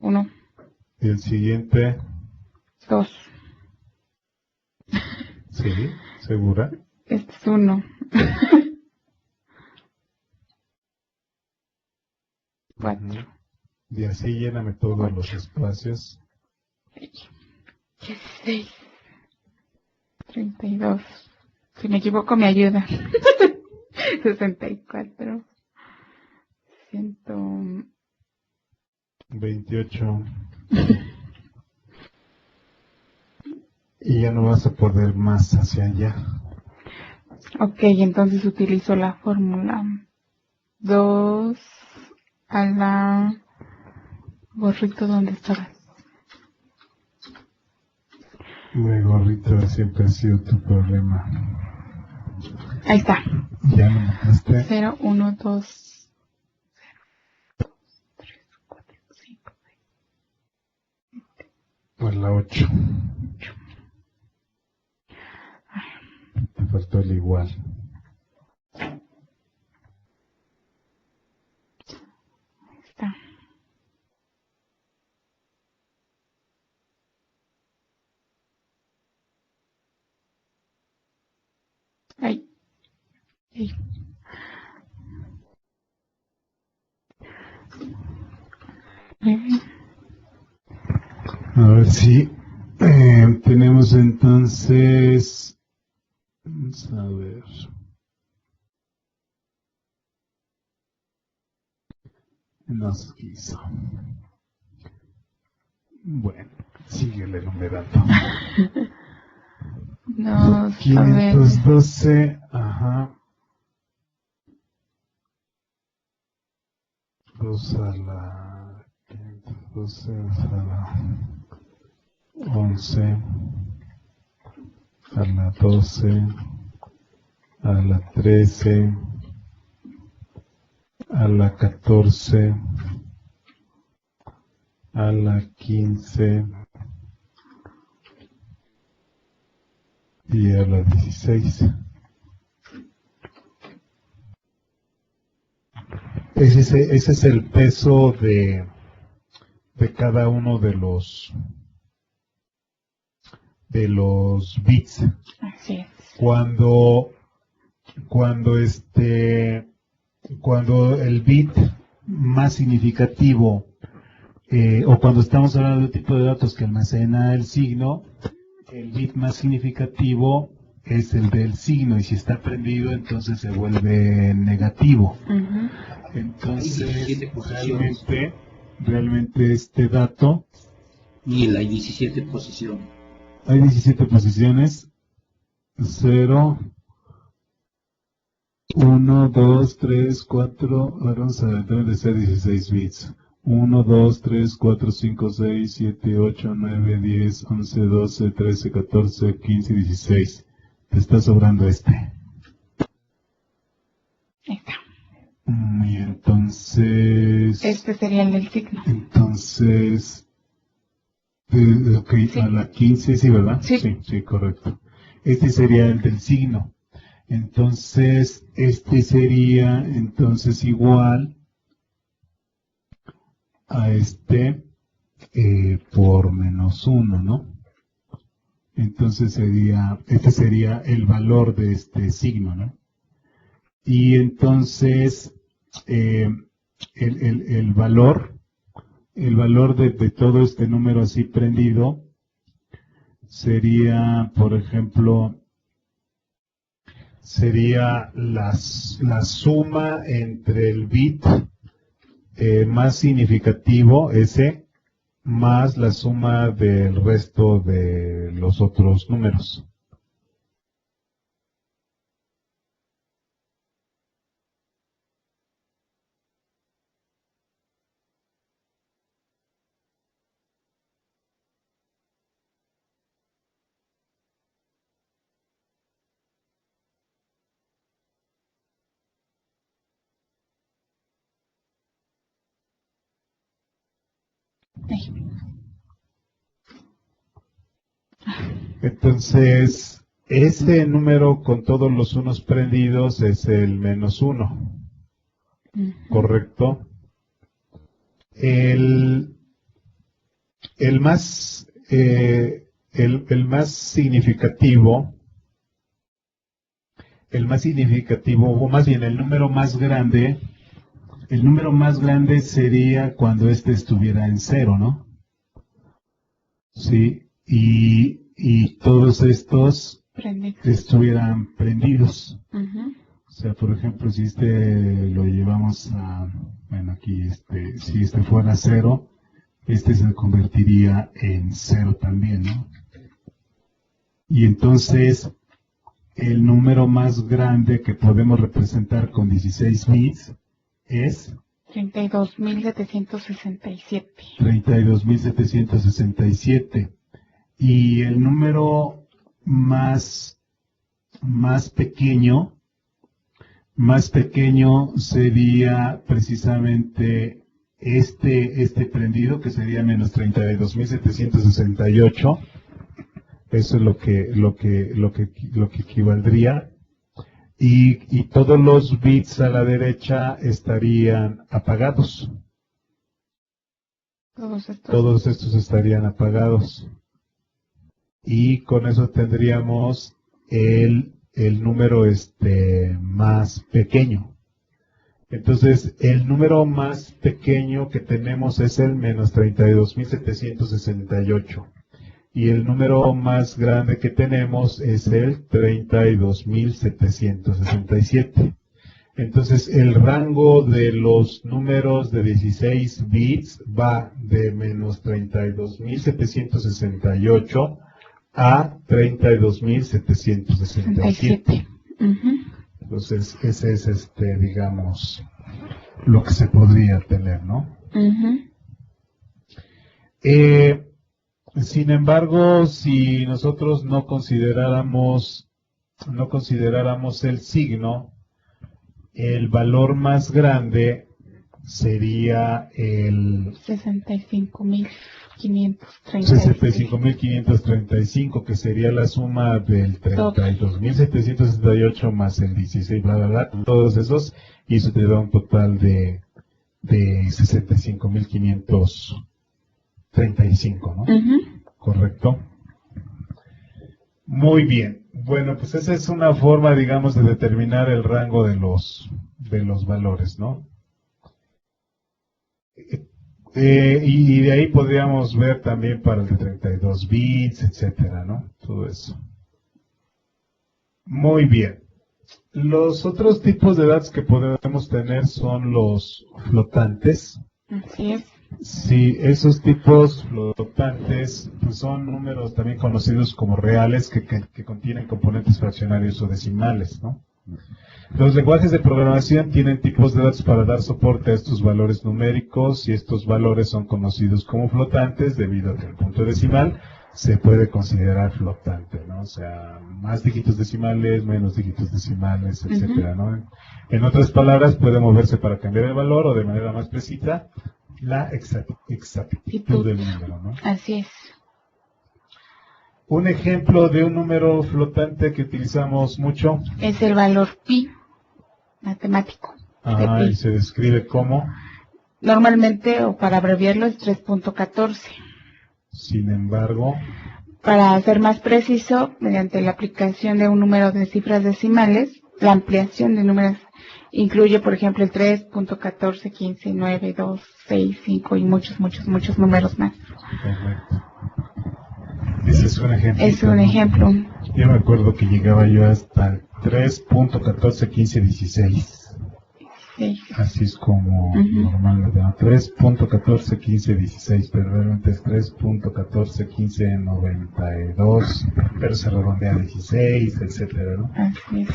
1. Y el siguiente. 2. Sí, ¿segura? Este es 1. 4. Y así lléname todos los espacios. 16. 32. Si me equivoco, me ayuda. 64. 128. Y ya no vas a poder más hacia allá. Ok, entonces utilizo la fórmula 2 a la... Gorrito, ¿dónde estabas? Mi gorrito siempre ha sido tu problema. Ahí está. Ya lo notaste. 0, 1, 2, 0, 3, 4, 5, 6. Pues la 8. Te faltó el igual. Ahí está. Ahí. Ahí. A ver si tenemos entonces. Vamos a ver. Nos quiso. Bueno, síguele numerando. No, 512, ajá. 2 a la 512, 2 a la 11, a la 12, a la 13, a la 14, a la 15 y a la 16. Ese es el peso de cada uno de los bits. Así es. Cuando el bit más significativo, o cuando estamos hablando de un tipo de datos que almacena el signo, el bit más significativo es el del signo, y si está prendido entonces se vuelve negativo. Entonces realmente este dato, y hay 17 posiciones. Hay 17 posiciones. 0, 1, 2, 3, 4, vamos a ver, deben de ser 16 bits. 1, 2, 3, 4, 5, 6, 7, 8, 9, 10, 11, 12, 13, 14, 15, 16. Te está sobrando este. Ahí está. Y entonces... Este sería el del signo. Entonces... ok, Sí. a la 15, sí, ¿verdad? Sí. Sí, correcto. Este sería el del signo. Entonces, este sería entonces igual a este por menos 1, ¿no? Entonces este sería el valor de este signo, ¿no? Y entonces el valor de todo este número así prendido sería, por ejemplo, sería la suma entre el bit más significativo, ese, más la suma del resto de los otros números. Entonces, ese número con todos los unos prendidos es el menos 1, ¿correcto? El más significativo, o más bien el número más grande sería cuando este estuviera en 0, ¿no? Sí, y todos estos estuvieran prendidos. O sea, por ejemplo, si este lo llevamos a, bueno, aquí si este fuera 0, este se convertiría en 0 también, ¿no? Y entonces, el número más grande que podemos representar con 16 bits es 32.767. 32.767. Y el número más pequeño sería precisamente este prendido, que sería menos 32.768. Eso es lo que equivaldría. Y todos los bits a la derecha estarían apagados. Todos estos estarían apagados. Y con eso tendríamos el número más pequeño. Entonces, el número más pequeño que tenemos es el menos 32.768. Y el número más grande que tenemos es el 32.767. Entonces, el rango de los números de 16 bits va de menos 32.768 a 32.767. Entonces, ese es, digamos, lo que se podría tener, ¿no? Sin embargo, si nosotros no consideráramos el signo, el valor más grande sería el 65.535, que sería la suma del 32.768 más el 16, bla, bla, bla, todos esos, y eso te da un total de 65.535, ¿no? ¿Correcto? Muy bien. Bueno, pues esa es una forma, digamos, de determinar el rango de los valores, ¿no? Y de ahí podríamos ver también para el de 32 bits, etcétera, ¿no? Todo eso. Muy bien. Los otros tipos de datos que podemos tener son los flotantes. Así es. Sí, esos tipos flotantes pues son números también conocidos como reales que contienen componentes fraccionarios o decimales, ¿no? Los lenguajes de programación tienen tipos de datos para dar soporte a estos valores numéricos y estos valores son conocidos como flotantes debido a que el punto decimal se puede considerar flotante, ¿no? O sea, más dígitos decimales, menos dígitos decimales, etcétera, ¿no? En otras palabras, puede moverse para cambiar el valor o de manera más precisa la exactitud del número, ¿no? Así es. Un ejemplo de un número flotante que utilizamos mucho. Es el valor pi, matemático. De pi. Y se describe como. Normalmente, o para abreviarlo, es 3.14. Sin embargo, Para ser más preciso, mediante la aplicación de un número de cifras decimales, la ampliación de números incluye, por ejemplo, el 3.14, 15, 9, 2, 6, 5 y muchos números más. correcto. Ese es un ejemplo. Es un ejemplo. Yo me acuerdo que llegaba yo hasta el 3.14, 15, 16. Sí. Así es como normal, ¿verdad? 3.14, 15, 16, pero realmente es 3.14, 15, 92, pero se redondea a 16, etcétera, ¿no? Así es.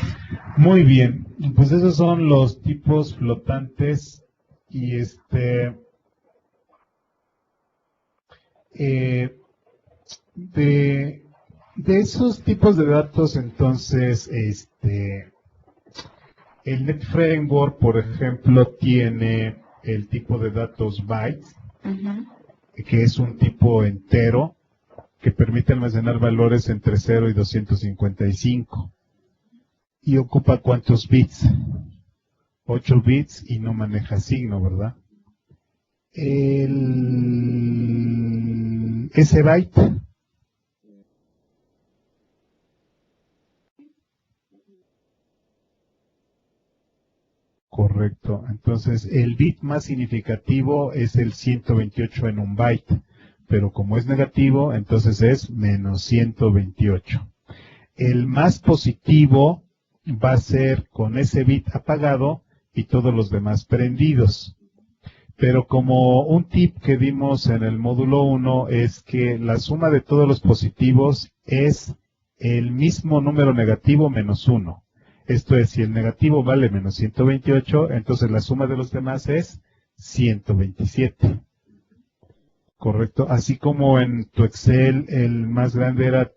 Muy bien, pues esos son los tipos flotantes y de esos tipos de datos, entonces, el NetFramework, por ejemplo, tiene el tipo de datos bytes, que es un tipo entero que permite almacenar valores entre 0 y 255. ¿Y ocupa cuántos bits? 8 bits y no maneja signo, ¿verdad? Ese byte correcto. Entonces, el bit más significativo es el 128 en un byte, pero como es negativo, entonces es menos 128. El más positivo va a ser con ese bit apagado y todos los demás prendidos. Pero como un tip que vimos en el módulo 1 es que la suma de todos los positivos es el mismo número negativo menos 1. Esto es, si el negativo vale menos 128, entonces la suma de los demás es 127. Correcto. Así como en tu Excel el más grande era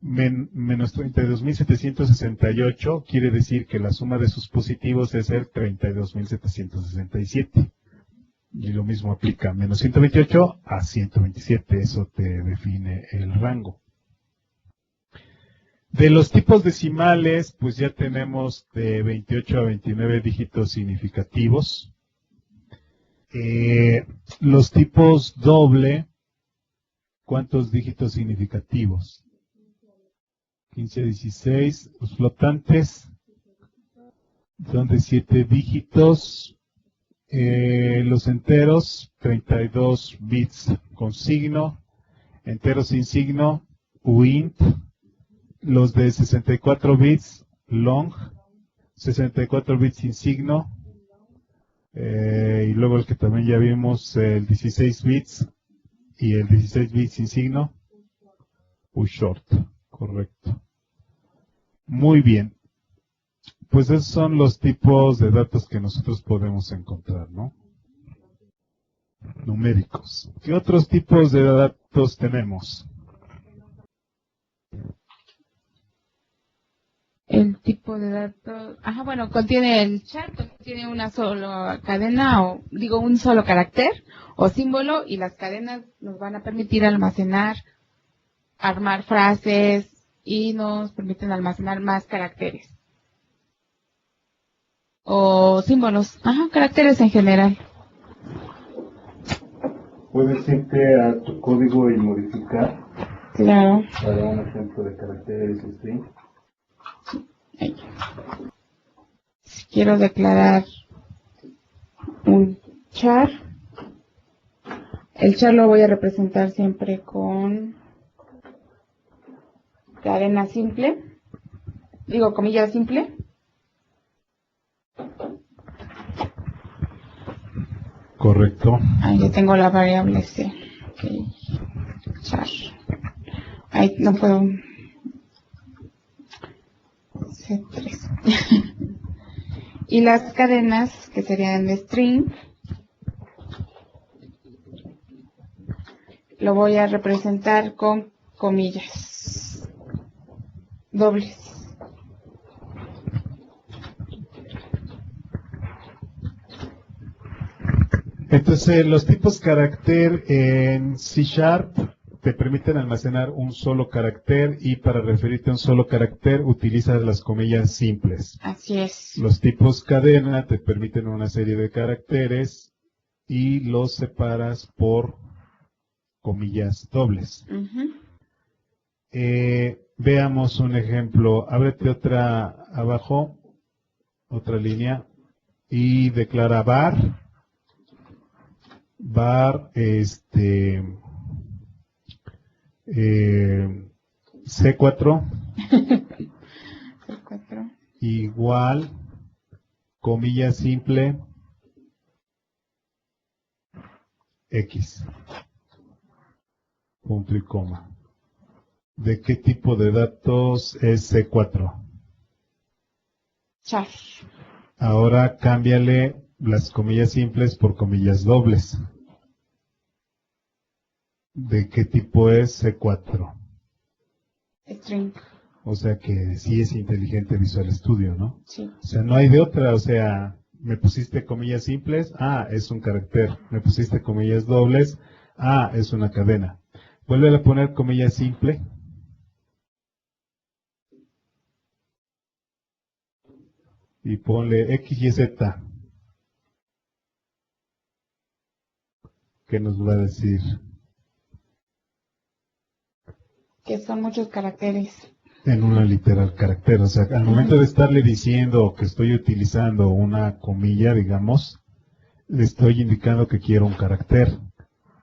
menos 32.768, quiere decir que la suma de sus positivos es el 32.767. Y lo mismo aplica menos 128 a 127, eso te define el rango. De los tipos decimales, pues ya tenemos de 28 a 29 dígitos significativos. Los tipos doble, ¿cuántos dígitos significativos? 15 a 16. Los flotantes son de 7 dígitos. Los enteros, 32 bits con signo. Enteros sin signo, uint. Los de 64 bits, long. 64 bits sin signo. Y luego el que también ya vimos, el 16 bits y el 16 bits sin signo, short. Correcto. Muy bien. Pues esos son los tipos de datos que nosotros podemos encontrar, ¿no? Numéricos. ¿Qué otros tipos de datos tenemos? El tipo de datos, bueno, contiene el char, contiene una sola cadena o digo un solo carácter o símbolo y las cadenas nos van a permitir almacenar, armar frases y nos permiten almacenar más caracteres o símbolos, caracteres en general. ¿Puedes irte a tu código y modificar? Claro. Para un ejemplo de caracteres string. Si quiero declarar un char, el char lo voy a representar siempre con cadena simple, digo comilla simple. Correcto. Ahí ya tengo la variable C. Okay. Char. Ahí no puedo. C3. Y las cadenas, que serían de string, lo voy a representar con comillas dobles. Entonces, los tipos carácter en C# te permiten almacenar un solo carácter y para referirte a un solo carácter utilizas las comillas simples. Así es. Los tipos cadena te permiten una serie de caracteres y los separas por comillas dobles. Veamos un ejemplo. Ábrete otra abajo, otra línea y declara var C4 C4 igual comilla simple X, punto y coma. ¿De qué tipo de datos es C4? Char. Ahora cámbiale las comillas simples por comillas dobles. ¿De qué tipo es C4? String. O sea que sí es inteligente Visual Studio, ¿no? Sí. O sea, no hay de otra, o sea, me pusiste comillas simples, es un carácter. Me pusiste comillas dobles, es una cadena. Vuelve a poner comillas simple. Y ponle X, Y, Z. ¿Qué nos va a decir? Que son muchos caracteres. En una literal carácter, o sea, al momento de estarle diciendo que estoy utilizando una comilla, digamos, le estoy indicando que quiero un carácter.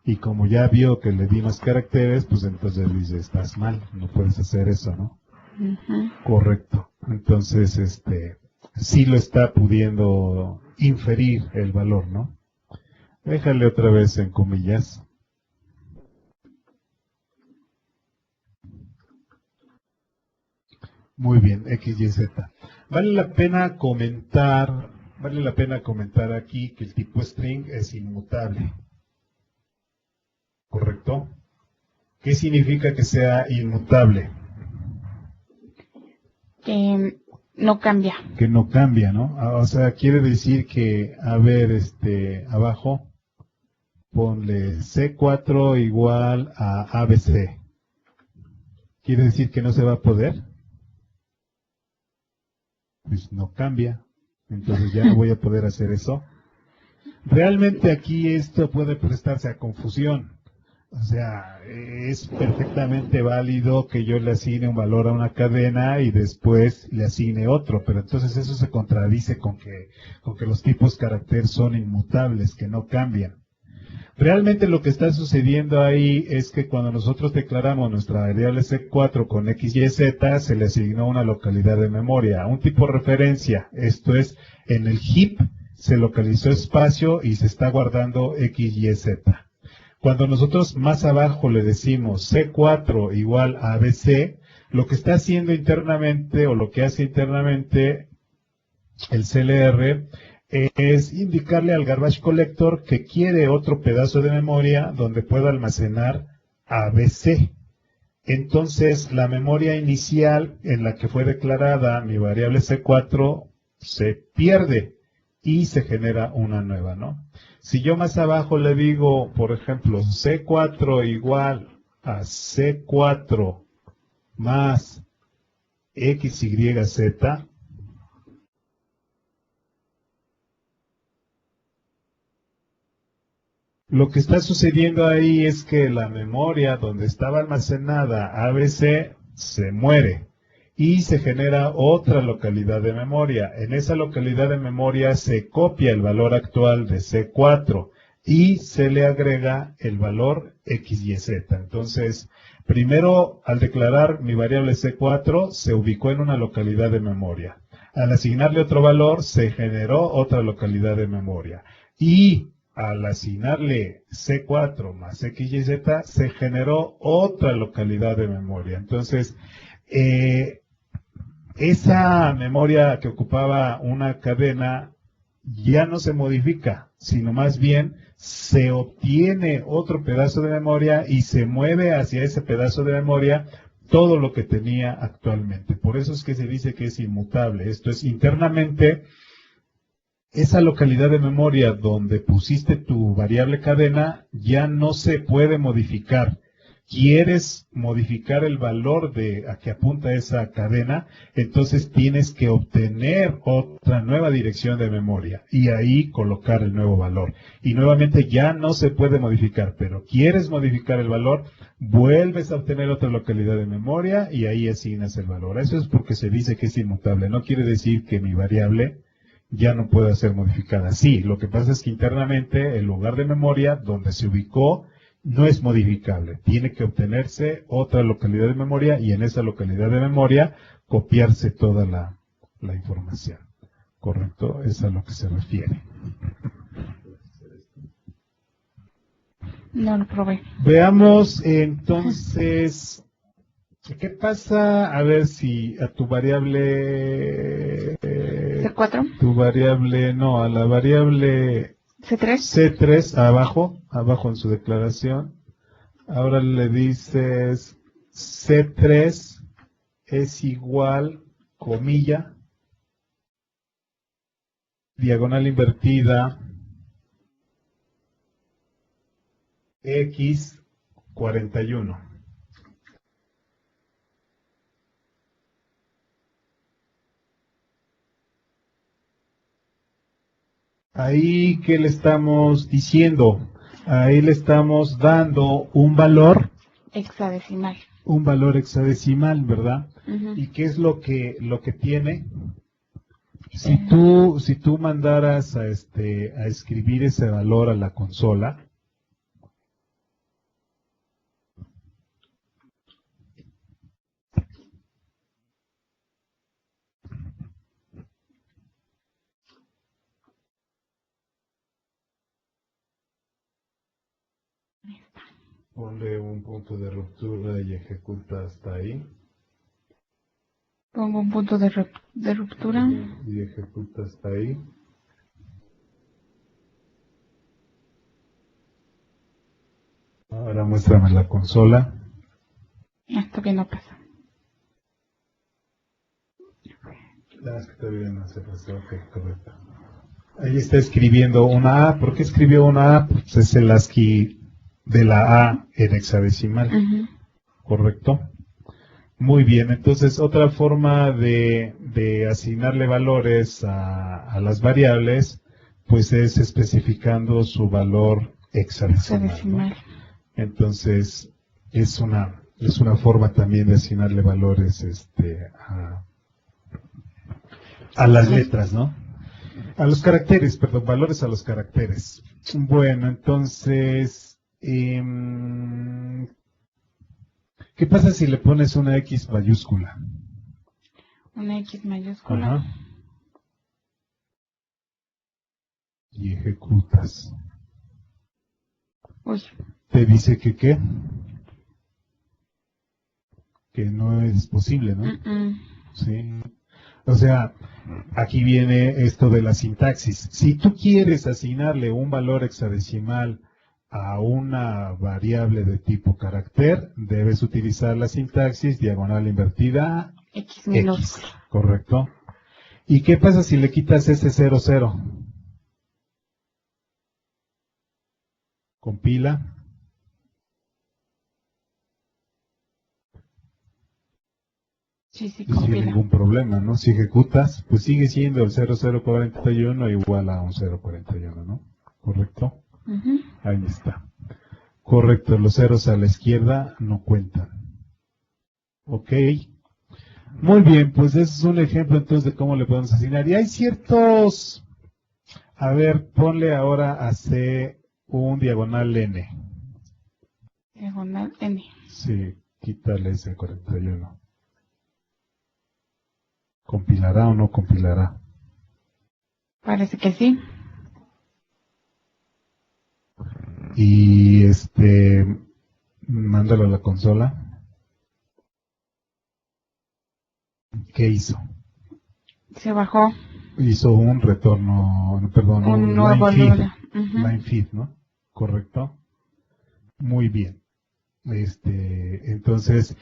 Y como ya vio que le di más caracteres, pues entonces dice, estás mal, no puedes hacer eso, ¿no? Correcto. Entonces, sí lo está pudiendo inferir el valor, ¿no? Déjale otra vez en comillas. Muy bien, X, Y, Z. Vale la pena comentar aquí que el tipo string es inmutable. ¿Correcto? ¿Qué significa que sea inmutable? Que no cambia. Que no cambia, ¿no? O sea, quiere decir que, a ver, abajo, ponle C4 igual a ABC. ¿Quiere decir que no se va a poder? Pues no cambia. Entonces ya no voy a poder hacer eso. Realmente aquí esto puede prestarse a confusión. O sea, es perfectamente válido que yo le asigne un valor a una cadena y después le asigne otro, pero entonces eso se contradice con que los tipos carácter son inmutables, que no cambian. Realmente lo que está sucediendo ahí es que cuando nosotros declaramos nuestra variable C4 con X, Y, Z, se le asignó una localidad de memoria, un tipo referencia. Esto es, en el heap se localizó espacio y se está guardando X, Y, Z. Cuando nosotros más abajo le decimos C4 igual a ABC, lo que está haciendo internamente o lo que hace internamente el CLR es indicarle al garbage collector que quiere otro pedazo de memoria donde pueda almacenar ABC. Entonces, la memoria inicial en la que fue declarada mi variable C4 se pierde y se genera una nueva, ¿no? Si yo más abajo le digo, por ejemplo, C4 igual a C4 más XYZ, lo que está sucediendo ahí es que la memoria donde estaba almacenada ABC se muere y se genera otra localidad de memoria. En esa localidad de memoria se copia el valor actual de C4 y se le agrega el valor XYZ. Entonces, primero, al declarar mi variable C4, se ubicó en una localidad de memoria. Al asignarle otro valor, se generó otra localidad de memoria. Y al asignarle C4 más XYZ, se generó otra localidad de memoria. Entonces, esa memoria que ocupaba una cadena ya no se modifica, sino más bien se obtiene otro pedazo de memoria y se mueve hacia ese pedazo de memoria todo lo que tenía actualmente. Por eso es que se dice que es inmutable. Esto es, internamente, esa localidad de memoria donde pusiste tu variable cadena ya no se puede modificar. quieres modificar el valor a que apunta esa cadena, entonces tienes que obtener otra nueva dirección de memoria y ahí colocar el nuevo valor. Y nuevamente ya no se puede modificar, pero quieres modificar el valor, vuelves a obtener otra localidad de memoria y ahí asignas el valor. Eso es porque se dice que es inmutable. No quiere decir que mi variable ya no pueda ser modificada. Sí, lo que pasa es que internamente el lugar de memoria donde se ubicó no es modificable. Tiene que obtenerse otra localidad de memoria y en esa localidad de memoria copiarse toda la información. ¿Correcto? Es a lo que se refiere. No lo probé. Veamos entonces, ¿qué pasa? A ver si a tu variable... C4. Tu variable, no, a la variable... C3. C3, abajo en su declaración. Ahora le dices C3 es igual, comilla, diagonal invertida, X 41. Ahí, ¿qué le estamos diciendo? Ahí le estamos dando un valor Hexadecimal. Un valor hexadecimal, ¿verdad? Uh-huh. ¿Y qué es lo que tiene? Si tú mandaras a escribir ese valor a la consola, ponle un punto de ruptura y ejecuta hasta ahí. Pongo un punto de ruptura. Y ejecuta hasta ahí. Ahora muéstrame la consola. Todavía no pasa. Es que todavía no se pasó, ok, correcto. Ahí está escribiendo una A. ¿Por qué escribió una A? Pues es el ASCII de la A en hexadecimal. Uh-huh. ¿Correcto? Muy bien, entonces otra forma de asignarle valores a las variables, pues es especificando su valor hexadecimal, ¿no? Entonces, es una forma también de asignarle valores a las letras, ¿no? A los caracteres, perdón, valores a los caracteres. Bueno, entonces, ¿qué pasa si le pones una X mayúscula? Una X mayúscula. Ajá. Y ejecutas. Uy. Te dice que ¿qué? Que no es posible, ¿no? Uh-uh. Sí. O sea, aquí viene esto de la sintaxis. Si tú quieres asignarle un valor hexadecimal a una variable de tipo carácter, debes utilizar la sintaxis diagonal invertida X minúscula. ¿Correcto? ¿Y qué pasa si le quitas ese 00? Compila. Sí, Sin compila. ningún problema, ¿no? Si ejecutas, pues sigue siendo el 0041 igual a un 041, ¿no? ¿Correcto? Uh-huh. Ahí está. Correcto, los ceros a la izquierda no cuentan. Ok. Muy bien, pues ese es un ejemplo entonces de cómo le podemos asignar. Y hay ciertos... A ver, ponle ahora a C un diagonal N. Diagonal N. Sí, quítale ese 41. ¿Compilará o no compilará? Parece que sí. Y mándalo a la consola. ¿Qué hizo? Se bajó. Hizo un retorno, perdón, un nuevo line feed, uh-huh. line feed, ¿no? ¿Correcto? Muy bien. Entonces,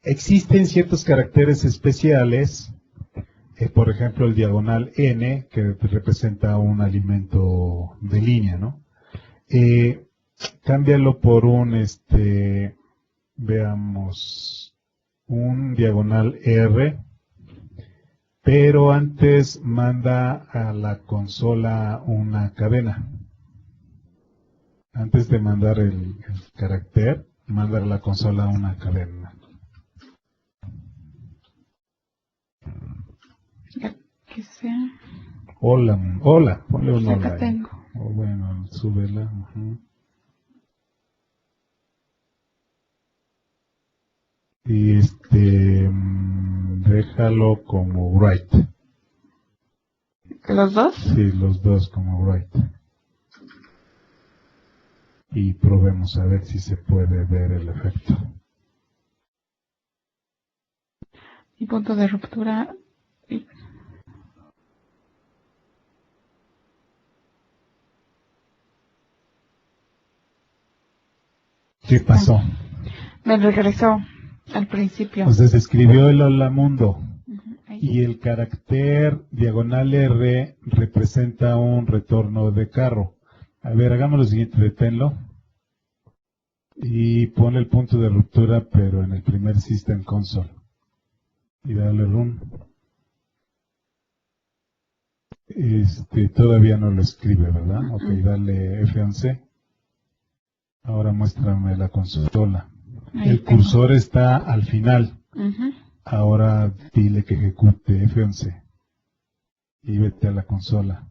existen ciertos caracteres especiales, por ejemplo, el diagonal N, que representa un alimento de línea, ¿no? Cámbialo por un veamos un diagonal R, pero antes manda a la consola una cadena. Antes de mandar el carácter, manda a la consola una cadena. Que sea. Hola, hola, ponle un Acá hola ahí. tengo. Oh, bueno, súbela. Y déjalo como right. ¿Los dos? Sí, los dos como right. Y probemos a ver si se puede ver el efecto. Y punto de ruptura. ¿Qué pasó? Me regresó al principio. O sea, se escribió el hola mundo. Ahí. Y el carácter diagonal R representa un retorno de carro. A ver, hagamos lo siguiente, deténlo. Y pon el punto de ruptura, pero en el primer System Console. Y dale run. Todavía no lo escribe, ¿verdad? Ok, dale F11. Ahora muéstrame la consola. Ahí El tengo. cursor está al final. Ujú. Ahora dile que ejecute F11. Y vete a la consola.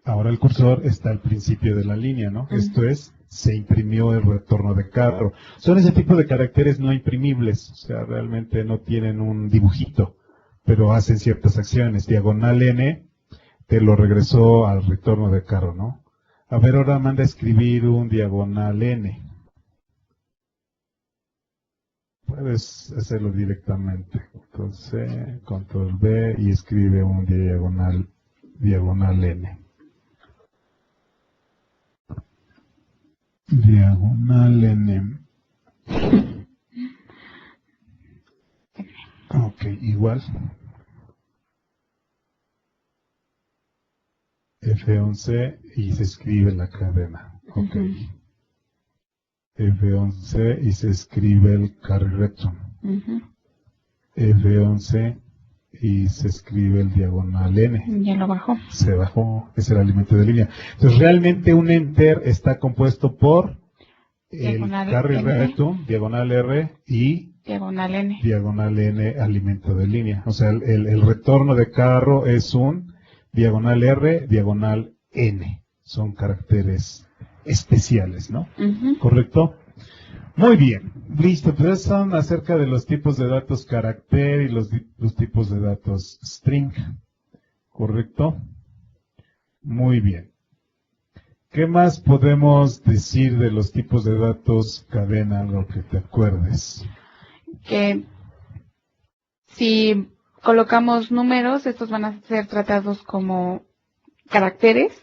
Ahora el cursor está al principio de la línea, ¿no? Esto es, se imprimió el retorno de carro. Son ese tipo de caracteres no imprimibles, o sea, realmente no tienen un dibujito, pero hacen ciertas acciones. Diagonal N te lo regresó al retorno de carro, ¿no? A ver, ahora manda a escribir un diagonal N. Puedes hacerlo directamente. Entonces, control B y escribe un diagonal N. Diagonal N. Ok, igual. F11 y se escribe la cadena. Ok. F11 y se escribe el carry rectum. F11 y se escribe el diagonal N. Ya lo bajó. Se bajó, es el alimento de línea. Entonces realmente un enter está compuesto por Diagonal el carry N. rectum, diagonal R y Diagonal N. diagonal N, alimento de línea. O sea, el retorno de carro es un diagonal R, diagonal N. Son caracteres especiales, ¿no? ¿Correcto? Muy bien. Listo. Pues son acerca de los tipos de datos carácter y los tipos de datos string. ¿Correcto? Muy bien. ¿Qué más podemos decir de los tipos de datos cadena, algo que te acuerdes? Que si colocamos números, estos van a ser tratados como caracteres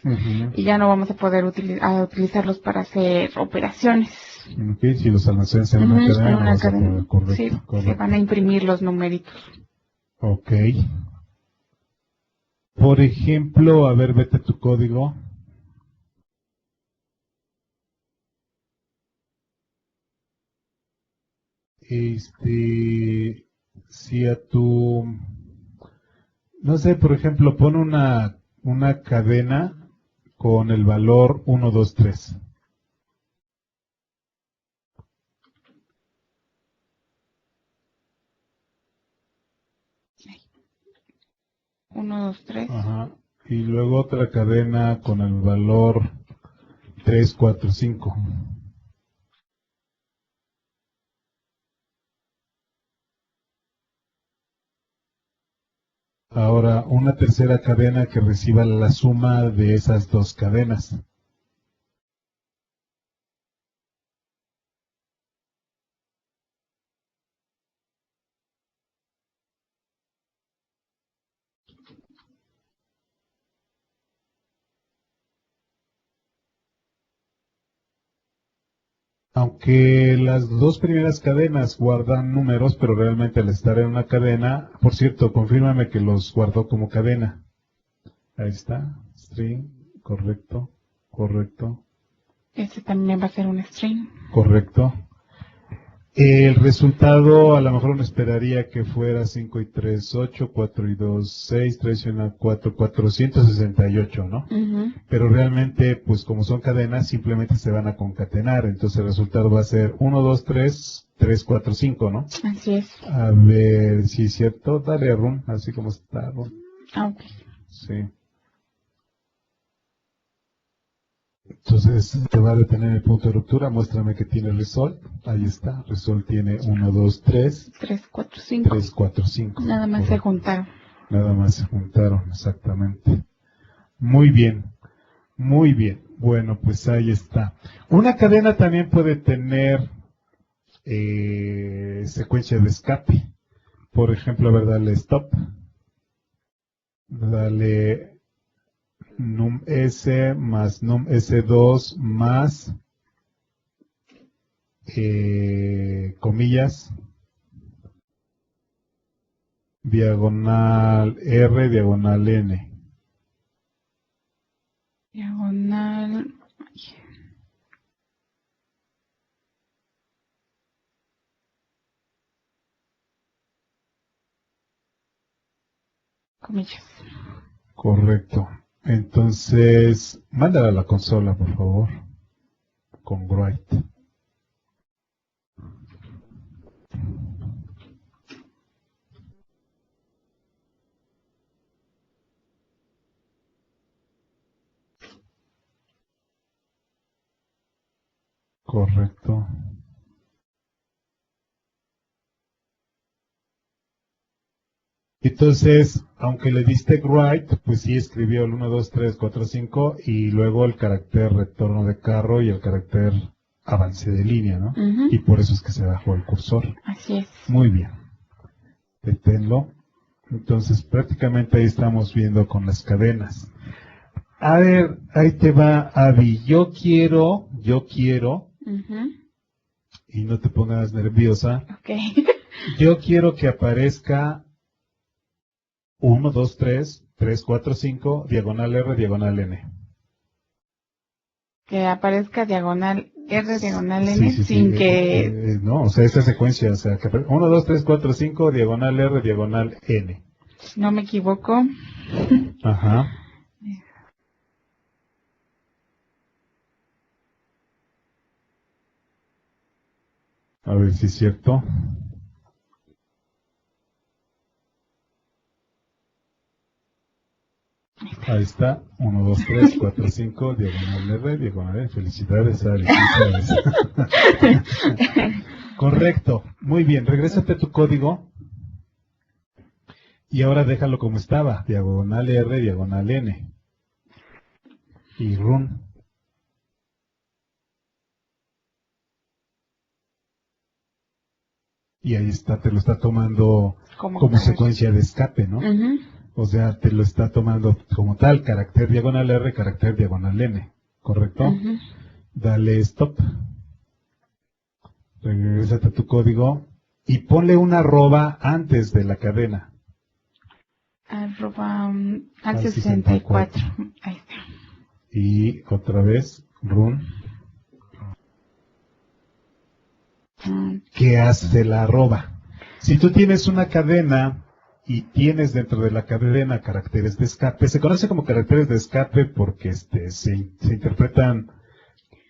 y ya no vamos a poder utilizarlos para hacer operaciones. Ok, si los almacenes en una cadena, no vas a poder. Correcto, Sí, correcto. se van a imprimir los numeritos. Ok. Por ejemplo, a ver, vete tu código. Si a tu, no sé, por ejemplo, pon una cadena con el valor 1, 2, 3. Uno, dos, tres. Ajá. Y luego otra cadena con el valor 3, 4, 5. Ahora, una tercera cadena que reciba la suma de esas dos cadenas. Aunque las dos primeras cadenas guardan números, pero realmente al estar en una cadena, por cierto, confírmame que los guardó como cadena. Ahí está, string, correcto, correcto, Este también va a ser un string. correcto. El resultado a lo mejor uno esperaría que fuera 5 y 3, 8, 4 y 2, 6, 3 y 1, 4, 468, ¿no? Pero realmente, pues como son cadenas, simplemente se van a concatenar. Entonces el resultado va a ser 1, 2, 3, 3, 4, 5, ¿no? Así es. A ver si es cierto. Dale a Run, así como está Run. Ok. Sí. Entonces te va a detener el punto de ruptura. Muéstrame que tiene Resol. Ahí está. Resol tiene 1, 2, 3. 3, 4, 5. 3, 4, 5. Nada más se juntaron. Nada más se juntaron, exactamente. Muy bien. Muy bien. Bueno, pues ahí está. Una cadena también puede tener secuencia de escape. Por ejemplo, a ver, dale stop. Dale num S más num S2 más comillas, diagonal R, diagonal N. Diagonal. Comillas. Correcto. Entonces, mándala a la consola, por favor, con write. Correcto. Entonces, aunque le diste write, pues sí escribió el 1, 2, 3, 4, 5 y luego el carácter retorno de carro y el carácter avance de línea, ¿no? Y por eso es que se bajó el cursor. Así es. Muy bien. Deténlo. Entonces, prácticamente ahí estamos viendo con las cadenas. A ver, ahí te va, Abby. Yo quiero, y no te pongas nerviosa. Ok. Yo quiero que aparezca 1, 2, 3, 3, 4, 5, diagonal R, diagonal N. Que aparezca diagonal R, diagonal N, Sí, sin que... no, o sea, esta secuencia, o sea, que 1, 2, 3, 4, 5, diagonal R, diagonal N. Si no me equivoco. Ajá. A ver si es cierto. Ahí está, 1, 2, 3, 4, 5, diagonal R, diagonal N. Felicidades, Ari. Correcto, muy bien, regrésate a tu código y ahora déjalo como estaba, diagonal R, diagonal N. Y run. Y ahí está, te lo está tomando como secuencia de escape, ¿no? O sea, te lo está tomando como tal, carácter diagonal R, carácter diagonal N, ¿correcto? Dale stop. Regrésate a tu código y ponle una arroba antes de la cadena. Arroba al 64. Ahí está. Y otra vez, run. ¿Qué hace la arroba? Si tú tienes una cadena y tienes dentro de la cadena caracteres de escape, se conoce como caracteres de escape porque se interpretan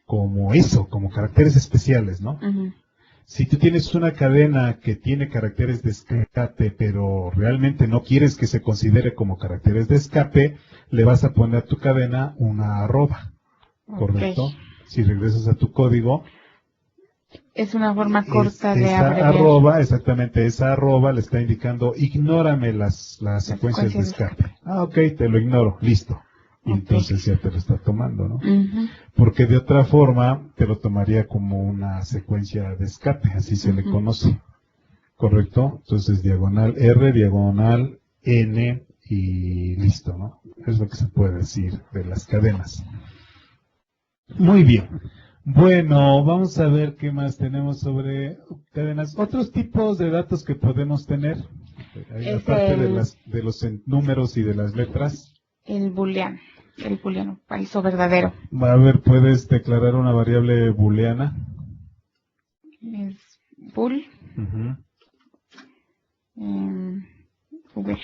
como eso, como caracteres especiales, ¿no? Si tú tienes una cadena que tiene caracteres de escape, pero realmente no quieres que se considere como caracteres de escape, le vas a poner a tu cadena una arroba, ¿correcto? Si regresas a tu código, es una forma corta de esa abreviar. arroba, exactamente, esa arroba le está indicando, ignórame las secuencias de escape. Ah, ok, te lo ignoro, listo. Y entonces ya te lo está tomando, ¿no? Porque de otra forma te lo tomaría como una secuencia de escape, así se le conoce. ¿Correcto? Entonces diagonal R, diagonal N y listo, ¿no? Es lo que se puede decir de las cadenas. Muy bien. Bueno, vamos a ver qué más tenemos sobre cadenas. Otros tipos de datos que podemos tener, aparte de los números y de las letras. El booleano, falso verdadero. A ver, ¿puedes declarar una variable booleana? Es pool, Ujú. V.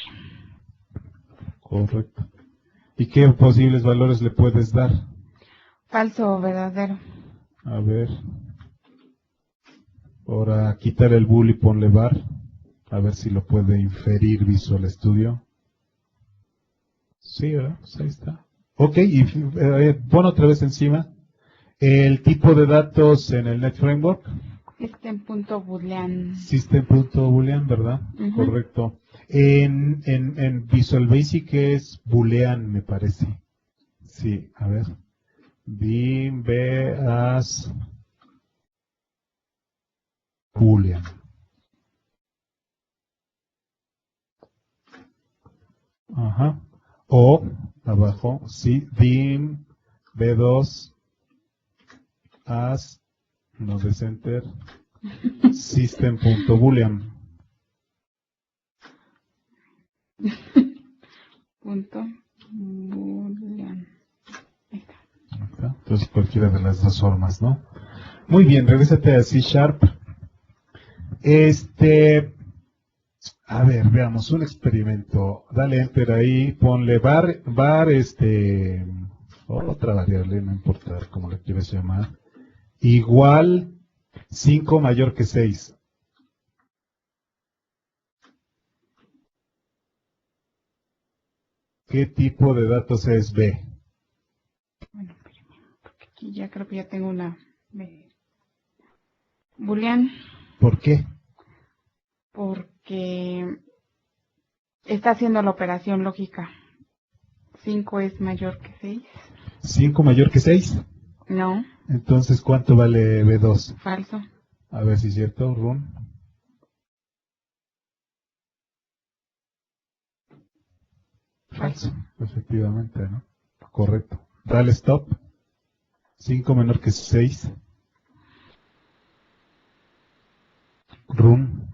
Correcto. ¿Y qué posibles valores le puedes dar? Falso o verdadero. A ver. Ahora quitar el bool y ponle var. A ver si lo puede inferir Visual Studio. Sí, ¿verdad? Pues ahí está. Ok, y pon otra vez encima. El tipo de datos en el Net Framework. System.boolean. System.boolean, ¿verdad? Ujú. Correcto. En Visual Basic es boolean, me parece. Sí, a ver. Bin, B, as, boolean. Ajá. O, abajo, sí, dim, B2, as, no de center, system.boolean. Punto boolean. Ahí está. Ahí está. Entonces cualquiera de las dos formas, ¿no? Muy bien, regrésate a C Sharp. A ver, veamos un experimento. Dale enter ahí, ponle var, otra variable, no importa cómo la quieres llamar, igual 5 mayor que 6. ¿Qué tipo de datos es B? Bueno, espérame, porque aquí ya creo que ya tengo una boolean, ¿Por qué? porque está haciendo la operación lógica. 5 es mayor que 6. 5 mayor que 6. No, Entonces, ¿cuánto vale B2? falso. A ver si es cierto, run. Falso, efectivamente, ¿no? Correcto. Dale stop. 5 menor que 6. Run.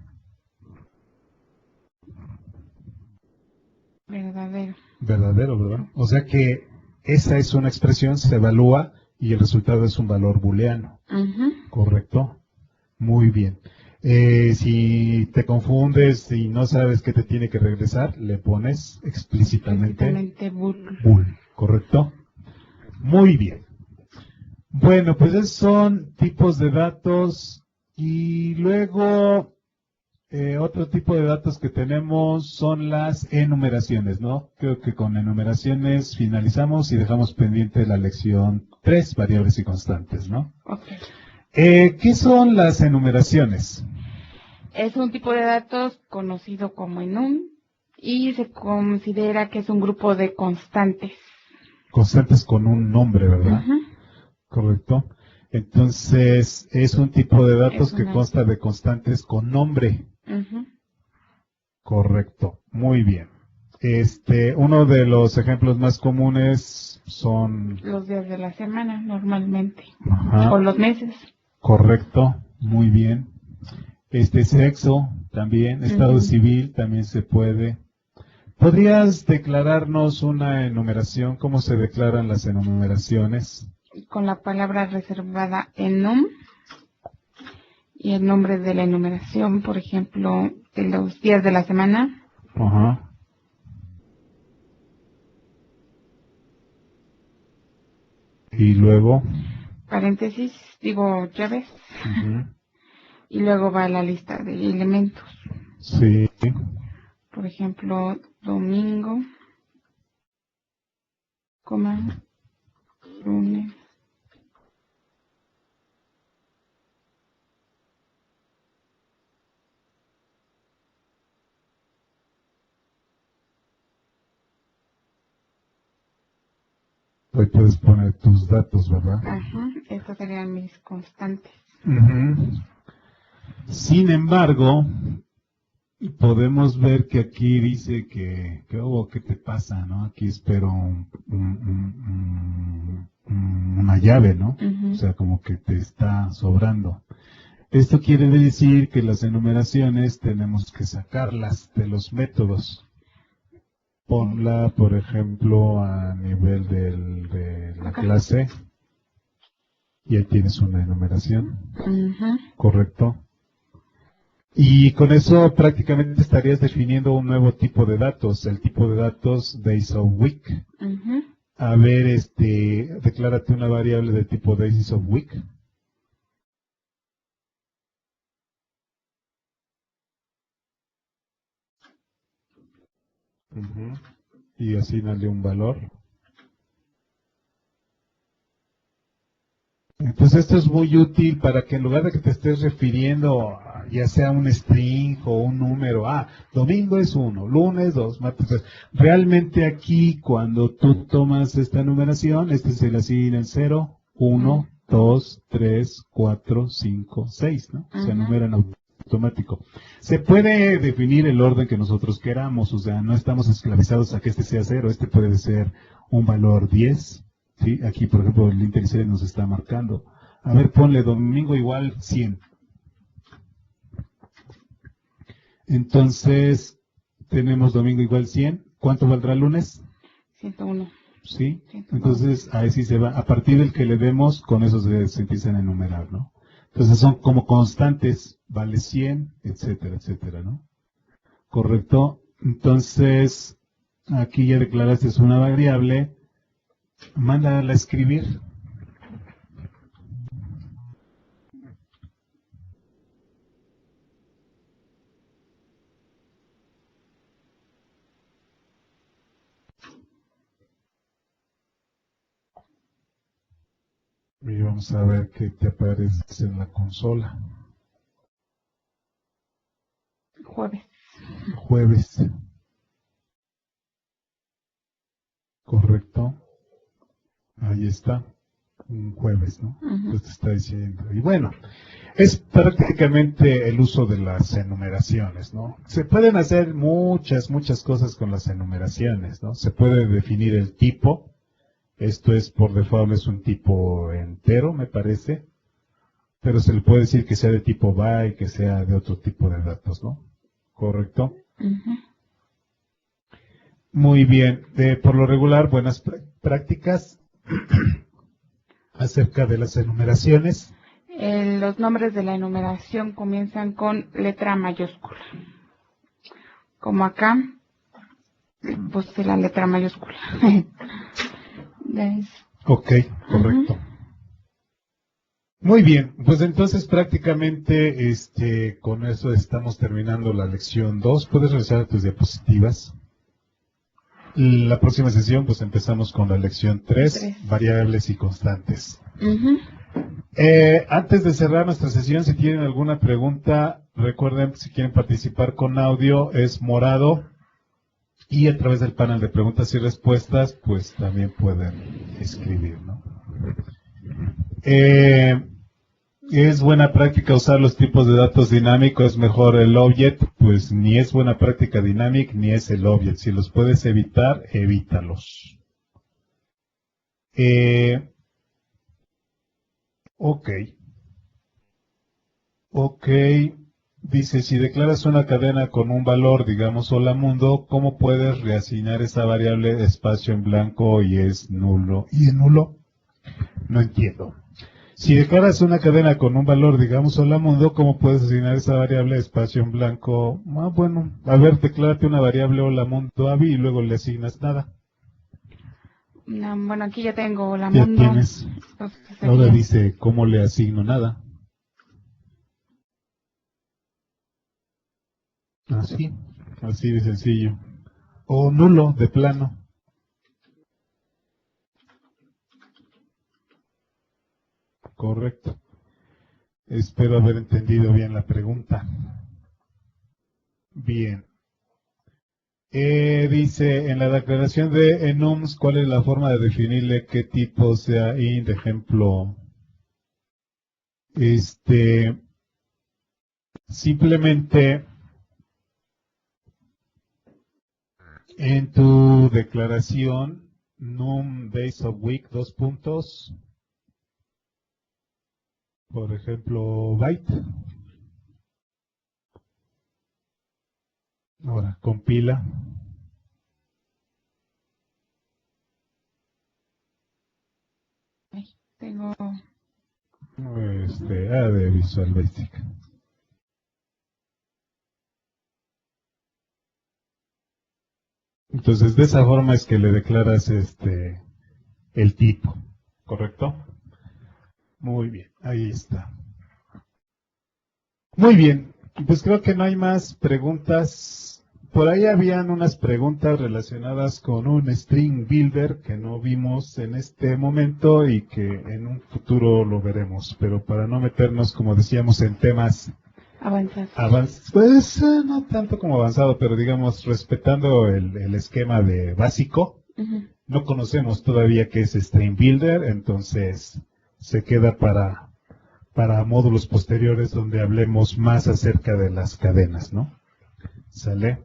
Verdadero. Verdadero, ¿verdad? O sea que esa es una expresión, se evalúa y el resultado es un valor booleano. Ujú. ¿Correcto? Muy bien. Si te confundes y no sabes qué te tiene que regresar, le pones explícitamente Explícitamente bool. bool. ¿Correcto? Muy bien. Bueno, pues esos son tipos de datos y luego otro tipo de datos que tenemos son las enumeraciones, ¿no? Creo que con enumeraciones finalizamos y dejamos pendiente la lección 3, variables y constantes, ¿no? Ok. ¿Qué son las enumeraciones? Es un tipo de datos conocido como enum y se considera que es un grupo de constantes. Constantes con un nombre, ¿verdad? Ujú. Correcto. Entonces, es un tipo de datos Es que una- consta de constantes con nombre. Ujú. Correcto. Muy bien. Uno de los ejemplos más comunes son, Los días de la semana, normalmente. ajá, O los meses. correcto, muy bien. Sexo también, estado Ujú. civil también se puede. ¿Podrías declararnos una enumeración? ¿Cómo se declaran las enumeraciones? Con la palabra reservada enum y el nombre de la enumeración, por ejemplo, de los días de la semana. Ajá. Y luego, Paréntesis, digo llaves, ujú, y luego va la lista de elementos. sí, Por ejemplo, domingo, coma, lunes, hoy puedes poner tus datos, ¿verdad? ajá, estos serían mis constantes. Ujú. Sin embargo, podemos ver que aquí dice ¿qué te pasa, no? Aquí espero una llave, ¿no? Ujú. O sea, como que te está sobrando. Esto quiere decir que las enumeraciones tenemos que sacarlas de los métodos. Ponla, por ejemplo, a nivel de la Acá. clase y ahí tienes una enumeración, Ujú. ¿correcto? Y con eso prácticamente estarías definiendo un nuevo tipo de datos, el tipo de datos days of week. Ujú. A ver, declárate una variable de tipo days of week. Ujú. Y asignale un valor. Entonces esto es muy útil para que en lugar de que te estés refiriendo ya sea un string o un número, domingo es 1, lunes 2, martes 3. Realmente aquí cuando tú tomas esta numeración, se le asigna el 0, 1, 2, 3, 4, 5, 6, ¿no? Se Ujú. enumeran automático. Se puede definir el orden que nosotros queramos, o sea, no estamos esclavizados a que este sea 0, este puede ser un valor 10. ¿Sí? Aquí, por ejemplo, el IntelliSeries nos está marcando. A ver, ponle domingo igual 100. Entonces, tenemos domingo igual 100. ¿Cuánto valdrá lunes? 101. ¿Sí? 102. Entonces, ahí sí se va. A partir del que le demos, con eso se empiezan a enumerar, ¿no? Entonces, son como constantes. Vale 100, etcétera, etcétera, ¿no? ¿Correcto? Entonces, aquí ya declaraste una variable. Mándala a escribir. Y vamos a ver qué te aparece en la consola. Jueves. Jueves. Correcto. Ahí está. Un jueves, ¿no? Ujú. Entonces te está diciendo. Y bueno, es prácticamente el uso de las enumeraciones, ¿no? Se pueden hacer muchas, muchas cosas con las enumeraciones, ¿no? Se puede definir el tipo. Esto es por default, es un tipo entero, me parece. Pero se le puede decir que sea de tipo byte, que sea de otro tipo de datos, ¿no? Correcto. Ujú. Muy bien. Por lo regular, buenas prácticas acerca de las enumeraciones. Los nombres de la enumeración comienzan con letra mayúscula. Como acá, puse la letra mayúscula. ¿Ves? Ok, correcto. Ujú. Muy bien, pues entonces prácticamente con eso estamos terminando la lección 2. Puedes regresar a tus diapositivas. La próxima sesión pues empezamos con la lección 3, 3. variables y constantes. Ujú. Antes de cerrar nuestra sesión, si tienen alguna pregunta, recuerden, si quieren participar con audio, es morado. Y a través del panel de preguntas y respuestas, pues también pueden escribir, ¿no? ¿Es buena práctica usar los tipos de datos dinámicos? ¿Es mejor el object? Pues ni es buena práctica dynamic ni es el object. Si los puedes evitar, evítalos. Ok. Ok. Dice, si declaras una cadena con un valor, digamos hola mundo, ¿cómo puedes reasignar esa variable espacio en blanco y es nulo? ¿Y en nulo? No entiendo. Si declaras una cadena con un valor, digamos hola mundo, ¿cómo puedes asignar esa variable espacio en blanco? Bueno, a ver, declárate una variable hola mundo Avi y luego le asignas nada. Bueno, aquí ya tengo la Ya mundo. tienes. Entonces Ahora sería dice, ¿cómo le asigno nada? Así, así de sencillo. O nulo, de plano. Correcto. Espero haber entendido bien la pregunta. Bien. Dice, en la declaración de enums, ¿cuál es la forma de definirle qué tipo sea int? Ejemplo, simplemente en tu declaración, num days of week, dos puntos, por ejemplo, byte. Ahora, compila. tengo De Visual Basic. Entonces, de esa forma es que le declaras el tipo, ¿correcto? Muy bien, ahí está. Muy bien, pues creo que no hay más preguntas. Por ahí habían unas preguntas relacionadas con un string builder que no vimos en este momento y que en un futuro lo veremos, pero para no meternos, como decíamos, en temas avanzados, pues no tanto como avanzado, pero digamos respetando el esquema de básico. No conocemos todavía qué es string builder, entonces se queda para módulos posteriores donde hablemos más acerca de las cadenas, ¿no? ¿Sale?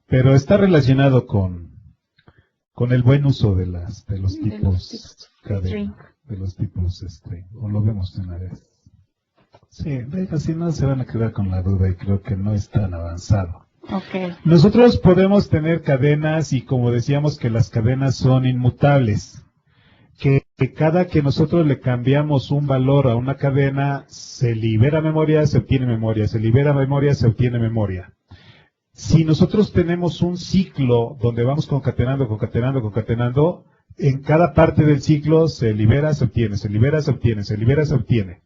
Pero está relacionado con el buen uso de los tipos cadena, de los tipos string, o lo vemos de una vez. Sí, así no se van a quedar con la duda y creo que no es tan avanzado. Okay. Nosotros podemos tener cadenas y como decíamos que las cadenas son inmutables, que cada que nosotros le cambiamos un valor a una cadena, se libera memoria, se obtiene memoria, se libera memoria, se obtiene memoria. Si nosotros tenemos un ciclo donde vamos concatenando, concatenando, concatenando, en cada parte del ciclo se libera, se obtiene, se libera, se obtiene, se libera, se obtiene.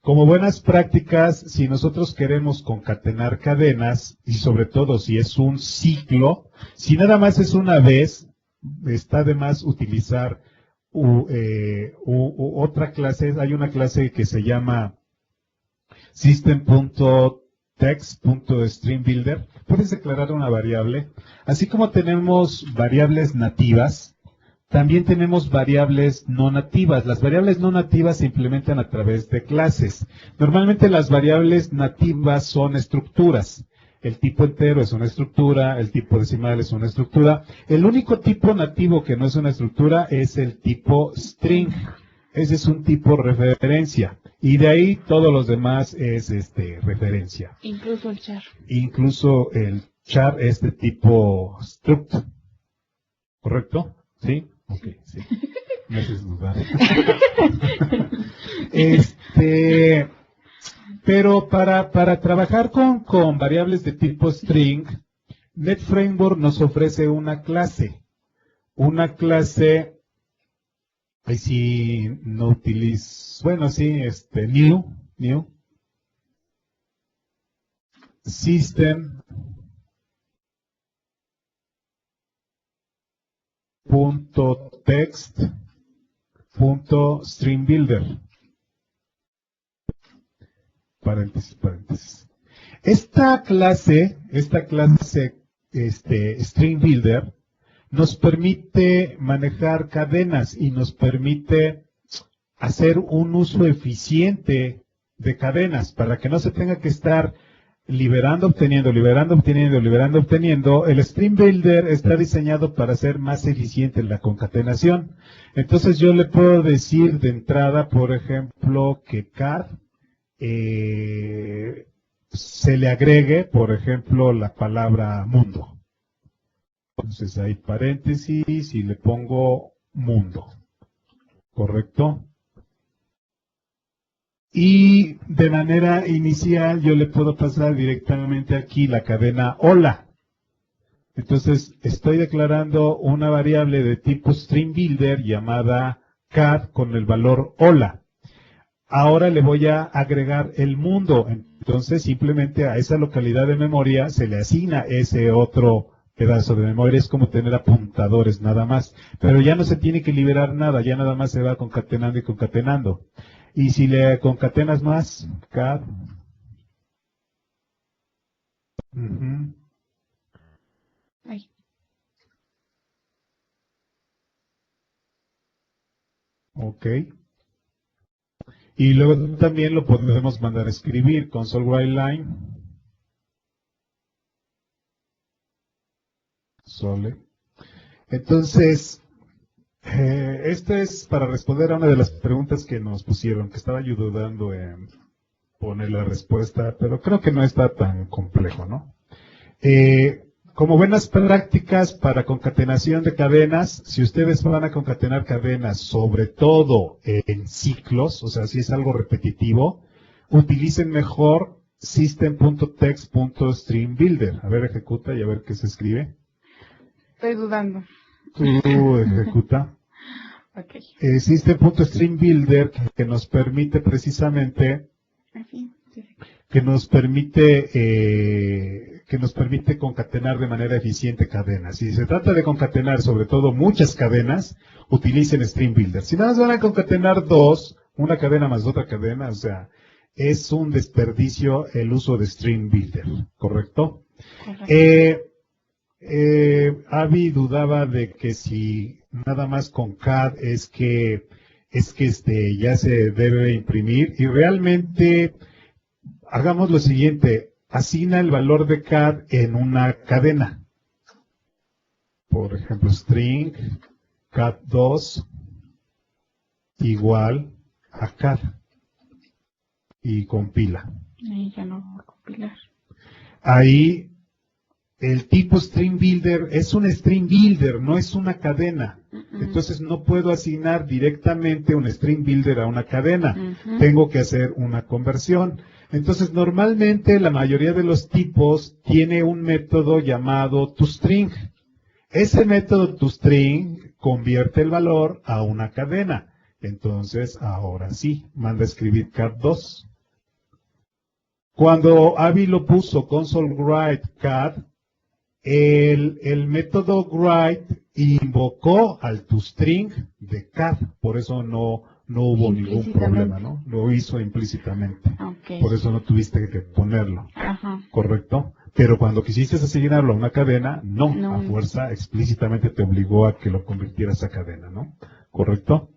Como buenas prácticas, si nosotros queremos concatenar cadenas, y sobre todo si es un ciclo, si nada más es una vez, está de más utilizar otra clase. Hay una clase que se llama system.text.stringBuilder. Puedes declarar una variable. Así como tenemos variables nativas, también tenemos variables no nativas. Las variables no nativas se implementan a través de clases. Normalmente las variables nativas son estructuras. El tipo entero es una estructura, el tipo decimal es una estructura. El único tipo nativo que no es una estructura es el tipo string. Ese es un tipo referencia. Y de ahí todos los demás es referencia. Incluso el char. Incluso el char es de tipo struct. ¿Correcto? ¿Sí? Ok, sí. Me haces dudar. Pero para trabajar con variables de tipo string, NetFramework nos ofrece una clase. Una clase, ahí sí no utilizo, bueno, sí, new, system.text.stringBuilder. Paréntesis. Esta clase String Builder nos permite manejar cadenas y nos permite hacer un uso eficiente de cadenas para que no se tenga que estar liberando, obteniendo, liberando, obteniendo, liberando, obteniendo. El String Builder está diseñado para ser más eficiente en la concatenación. Entonces yo le puedo decir de entrada, por ejemplo, que car se le agregue, por ejemplo, la palabra mundo. Entonces hay paréntesis y le pongo mundo. ¿Correcto? Y de manera inicial yo le puedo pasar directamente aquí la cadena hola. Entonces estoy declarando una variable de tipo string builder llamada car con el valor hola. Ahora le voy a agregar el mundo. Entonces simplemente a esa localidad de memoria se le asigna ese otro pedazo de memoria. Es como tener apuntadores nada más. Pero ya no se tiene que liberar nada, ya nada más se va concatenando y concatenando. Y si le concatenas más, car. Ok. Y luego también lo podemos mandar a escribir, console writeline. Sole. Entonces, esto es para responder a una de las preguntas que nos pusieron, que estaba ayudando en poner la respuesta, pero creo que no está tan complejo, ¿no? Como buenas prácticas para concatenación de cadenas, si ustedes van a concatenar cadenas, sobre todo en ciclos, o sea, si es algo repetitivo, utilicen mejor system.text.stringBuilder. A ver, ejecuta y a ver qué se escribe. Estoy dudando. Tú ejecuta. Ok. System.String Builder que nos permite precisamente Así, sí. que nos permite concatenar de manera eficiente cadenas. Si se trata de concatenar sobre todo muchas cadenas, utilicen String Builder. Si nada más van a concatenar dos, una cadena más otra cadena, o sea, es un desperdicio el uso de String Builder, ¿correcto? Correcto. Avi dudaba de que si nada más con CAD es que ya se debe imprimir, y realmente hagamos lo siguiente: asigna el valor de CAD en una cadena. Por ejemplo, string CAD2 igual a CAD y compila. Ahí ya no voy a compilar. Ahí el tipo String Builder es un String Builder, no es una cadena. Entonces no puedo asignar directamente un String Builder a una cadena. Tengo que hacer una conversión. Entonces normalmente la mayoría de los tipos tiene un método llamado toString. Ese método toString convierte el valor a una cadena. Entonces ahora sí, manda a escribir CAD2. Cuando Avi lo puso console write CAD, el método write invocó al toString de CAD, por eso no hubo ningún problema, ¿no? Lo hizo implícitamente. Okay. Por eso no tuviste que ponerlo. Ajá. ¿Correcto? Pero cuando quisiste asignarlo a una cadena, no, a fuerza explícitamente te obligó a que lo convirtieras a cadena, ¿no? ¿Correcto?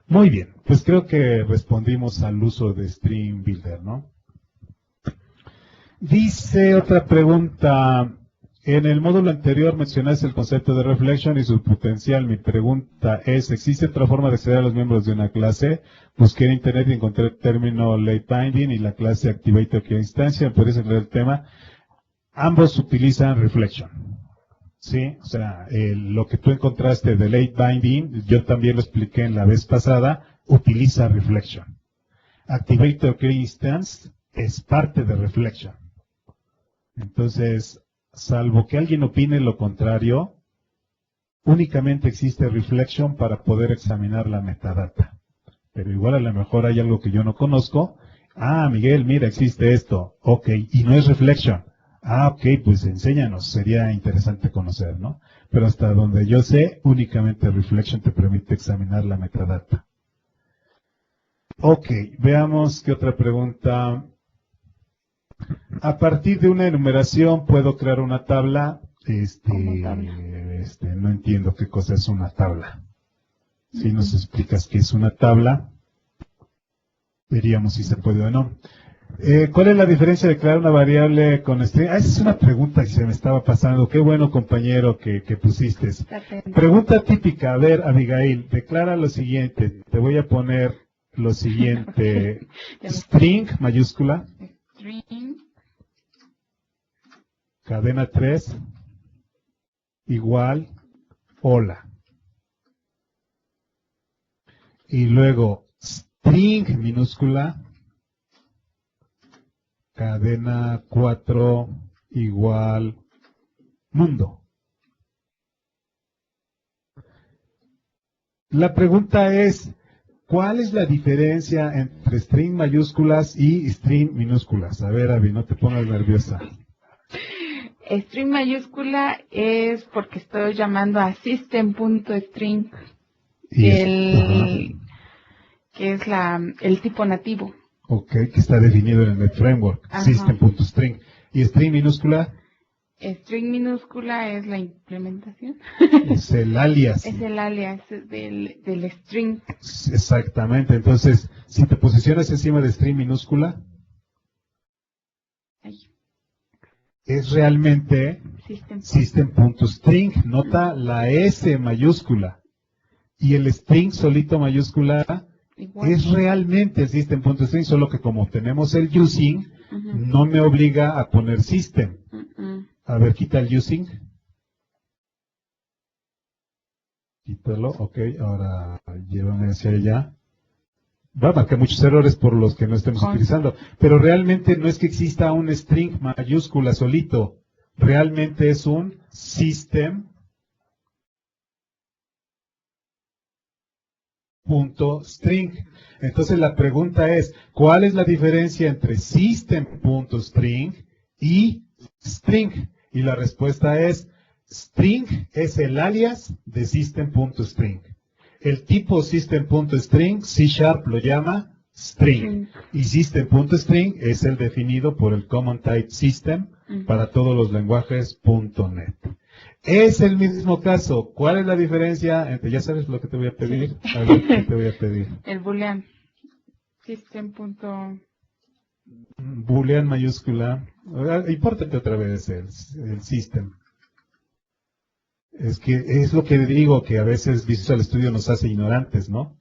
Muy bien, pues creo que respondimos al uso de String Builder, ¿no? Dice otra pregunta: en el módulo anterior mencionaste el concepto de reflection y su potencial. Mi pregunta es, ¿existe otra forma de acceder a los miembros de una clase? Busqué en internet y encontré el término late binding y la clase activator que instancia. ¿Puedes aclarar el tema? Ambos utilizan reflection. ¿Sí? O sea, lo que tú encontraste de late binding, yo también lo expliqué en la vez pasada, utiliza reflection. Activator que instance es parte de reflection. Entonces, salvo que alguien opine lo contrario, únicamente existe reflection para poder examinar la metadata. Pero igual a lo mejor hay algo que yo no conozco. Ah, Miguel, mira, existe esto. Ok, y no es reflection. Ah, ok, pues enséñanos, sería interesante conocer, ¿no? Pero hasta donde yo sé, únicamente reflection te permite examinar la metadata. Ok, veamos qué otra pregunta. A partir de una enumeración puedo crear una tabla. No entiendo qué cosa es una tabla. Si nos explicas qué es una tabla, veríamos si se puede o no. ¿Cuál es la diferencia de crear una variable con string? Esa es una pregunta que se me estaba pasando. Qué bueno, compañero, que pusiste. Pregunta típica. A ver, Abigail, declara lo siguiente. Te voy a poner lo siguiente. String, mayúscula. String. Cadena 3. Igual. Hola. Y luego, string, minúscula. Cadena 4 igual mundo. La pregunta es, ¿cuál es la diferencia entre string mayúsculas y string minúsculas? A ver, Abby, no te pongas nerviosa. String mayúscula es porque estoy llamando a system.string, que es el tipo nativo. Ok, que está definido en el Net Framework, system.string. ¿Y string minúscula? String minúscula es la implementación. Es el alias. Es el alias del string. Exactamente. Entonces, si te posicionas encima de string minúscula, es realmente system.string. Nota la S mayúscula. Y el string solito mayúscula igual. Es realmente el system.string, solo que como tenemos el using, no me obliga a poner system. A ver, quita el using. Quítalo, ok, ahora llévame hacia allá. Va a marcar muchos errores por los que no estemos utilizando. Pero realmente no es que exista un string mayúscula solito. Realmente es un system system.string. Entonces la pregunta es, ¿cuál es la diferencia entre system.string y string? Y la respuesta es, string es el alias de system.string. El tipo system.string, C# lo llama string. Y system.string es el definido por el Common Type System para todos los lenguajes .NET. Es el mismo caso. ¿Cuál es la diferencia entre, ya sabes lo que te voy a pedir? Sí. A ver, ¿qué te voy a pedir? El boolean. System. Boolean mayúscula. Impórtate otra vez el system. Es que es lo que digo, que a veces Visual Studio nos hace ignorantes, ¿no?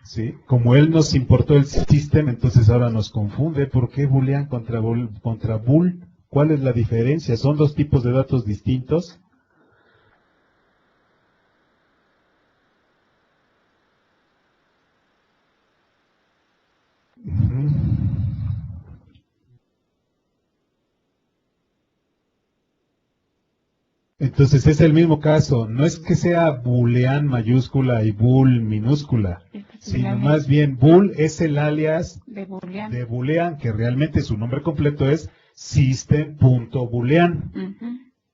Sí. Como él nos importó el system, entonces ahora nos confunde. ¿Por qué boolean contra bool? ¿Cuál es la diferencia? ¿Son dos tipos de datos distintos? Entonces es el mismo caso, no es que sea boolean mayúscula y bool minúscula, sino más bien bool es el alias de boolean. de boolean, que realmente su nombre completo es system.boolean.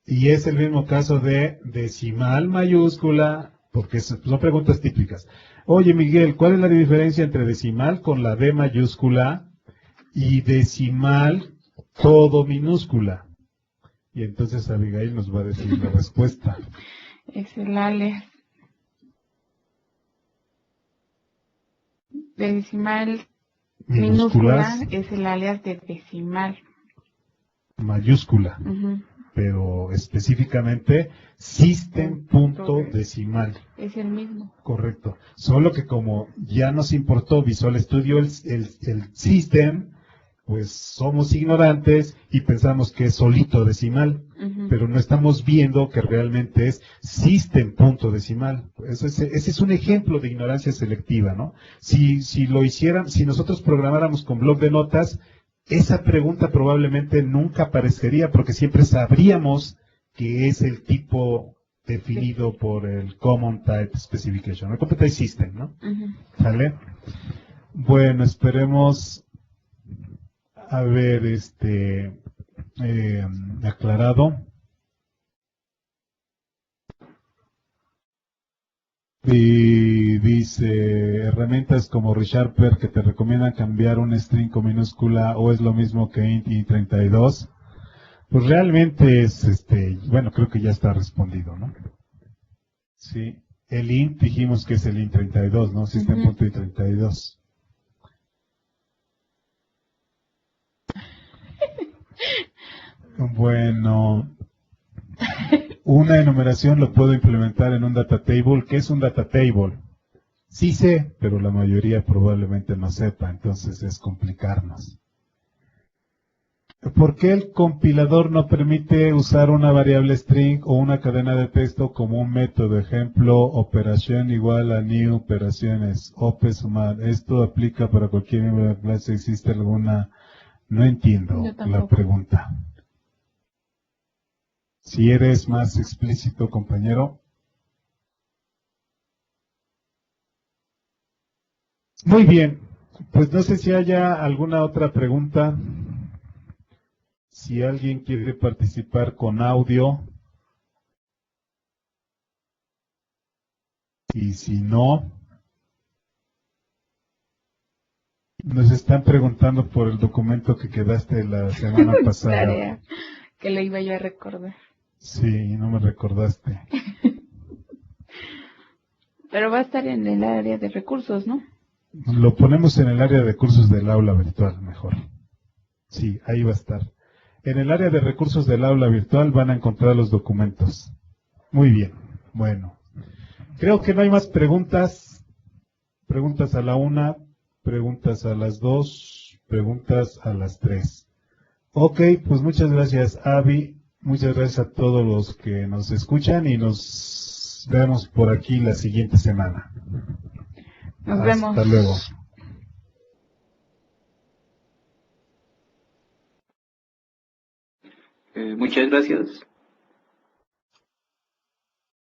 Y es el mismo caso de decimal mayúscula, porque son preguntas típicas. Oye Miguel, ¿cuál es la diferencia entre decimal con la D mayúscula y decimal todo minúscula? Y entonces Abigail nos va a decir la respuesta. Es el alias de decimal minúscula, es el alias de decimal mayúscula. Pero específicamente system.decimal. Es el mismo. Correcto. Solo que como ya nos importó Visual Studio el system, pues somos ignorantes y pensamos que es solito decimal, pero no estamos viendo que realmente es system.decimal. Ese es un ejemplo de ignorancia selectiva, ¿no? Si nosotros programáramos con bloc de notas, esa pregunta probablemente nunca aparecería porque siempre sabríamos que es el tipo definido por el Common Type Specification, el Common Type System, ¿no? ¿Sale? Bueno, esperemos haber aclarado. Y dice, herramientas como ReSharper que te recomiendan cambiar un string con minúscula o es lo mismo que int y 32. Pues realmente es, bueno, creo que ya está respondido, ¿no? Sí, el int dijimos que es el int 32, ¿no? System.int32. Bueno, una enumeración lo puedo implementar en un data table. ¿Qué es un data table? Sí sé, pero la mayoría probablemente no sepa, entonces es complicarnos. ¿Por qué el compilador no permite usar una variable string o una cadena de texto como un método? Ejemplo, operación igual a new operaciones, op sumar. ¿Esto aplica para cualquier miembro de la clase? ¿Existe alguna? No entiendo la pregunta. Si eres más explícito, compañero. Muy bien, pues no sé si haya alguna otra pregunta. Si alguien quiere participar con audio. Y si no, nos están preguntando por el documento que quedaste la semana pasada. Tarea que le iba yo a recordar. Sí, no me recordaste. Pero va a estar en el área de recursos, ¿no? Lo ponemos en el área de recursos del aula virtual, mejor. Sí, ahí va a estar. En el área de recursos del aula virtual van a encontrar los documentos. Muy bien, bueno. Creo que no hay más preguntas. Preguntas a la 1, preguntas a las 2, preguntas a las 3. Ok, pues muchas gracias, Avi. Muchas gracias a todos los que nos escuchan y nos vemos por aquí la siguiente semana. Nos vemos. Hasta luego. Muchas gracias.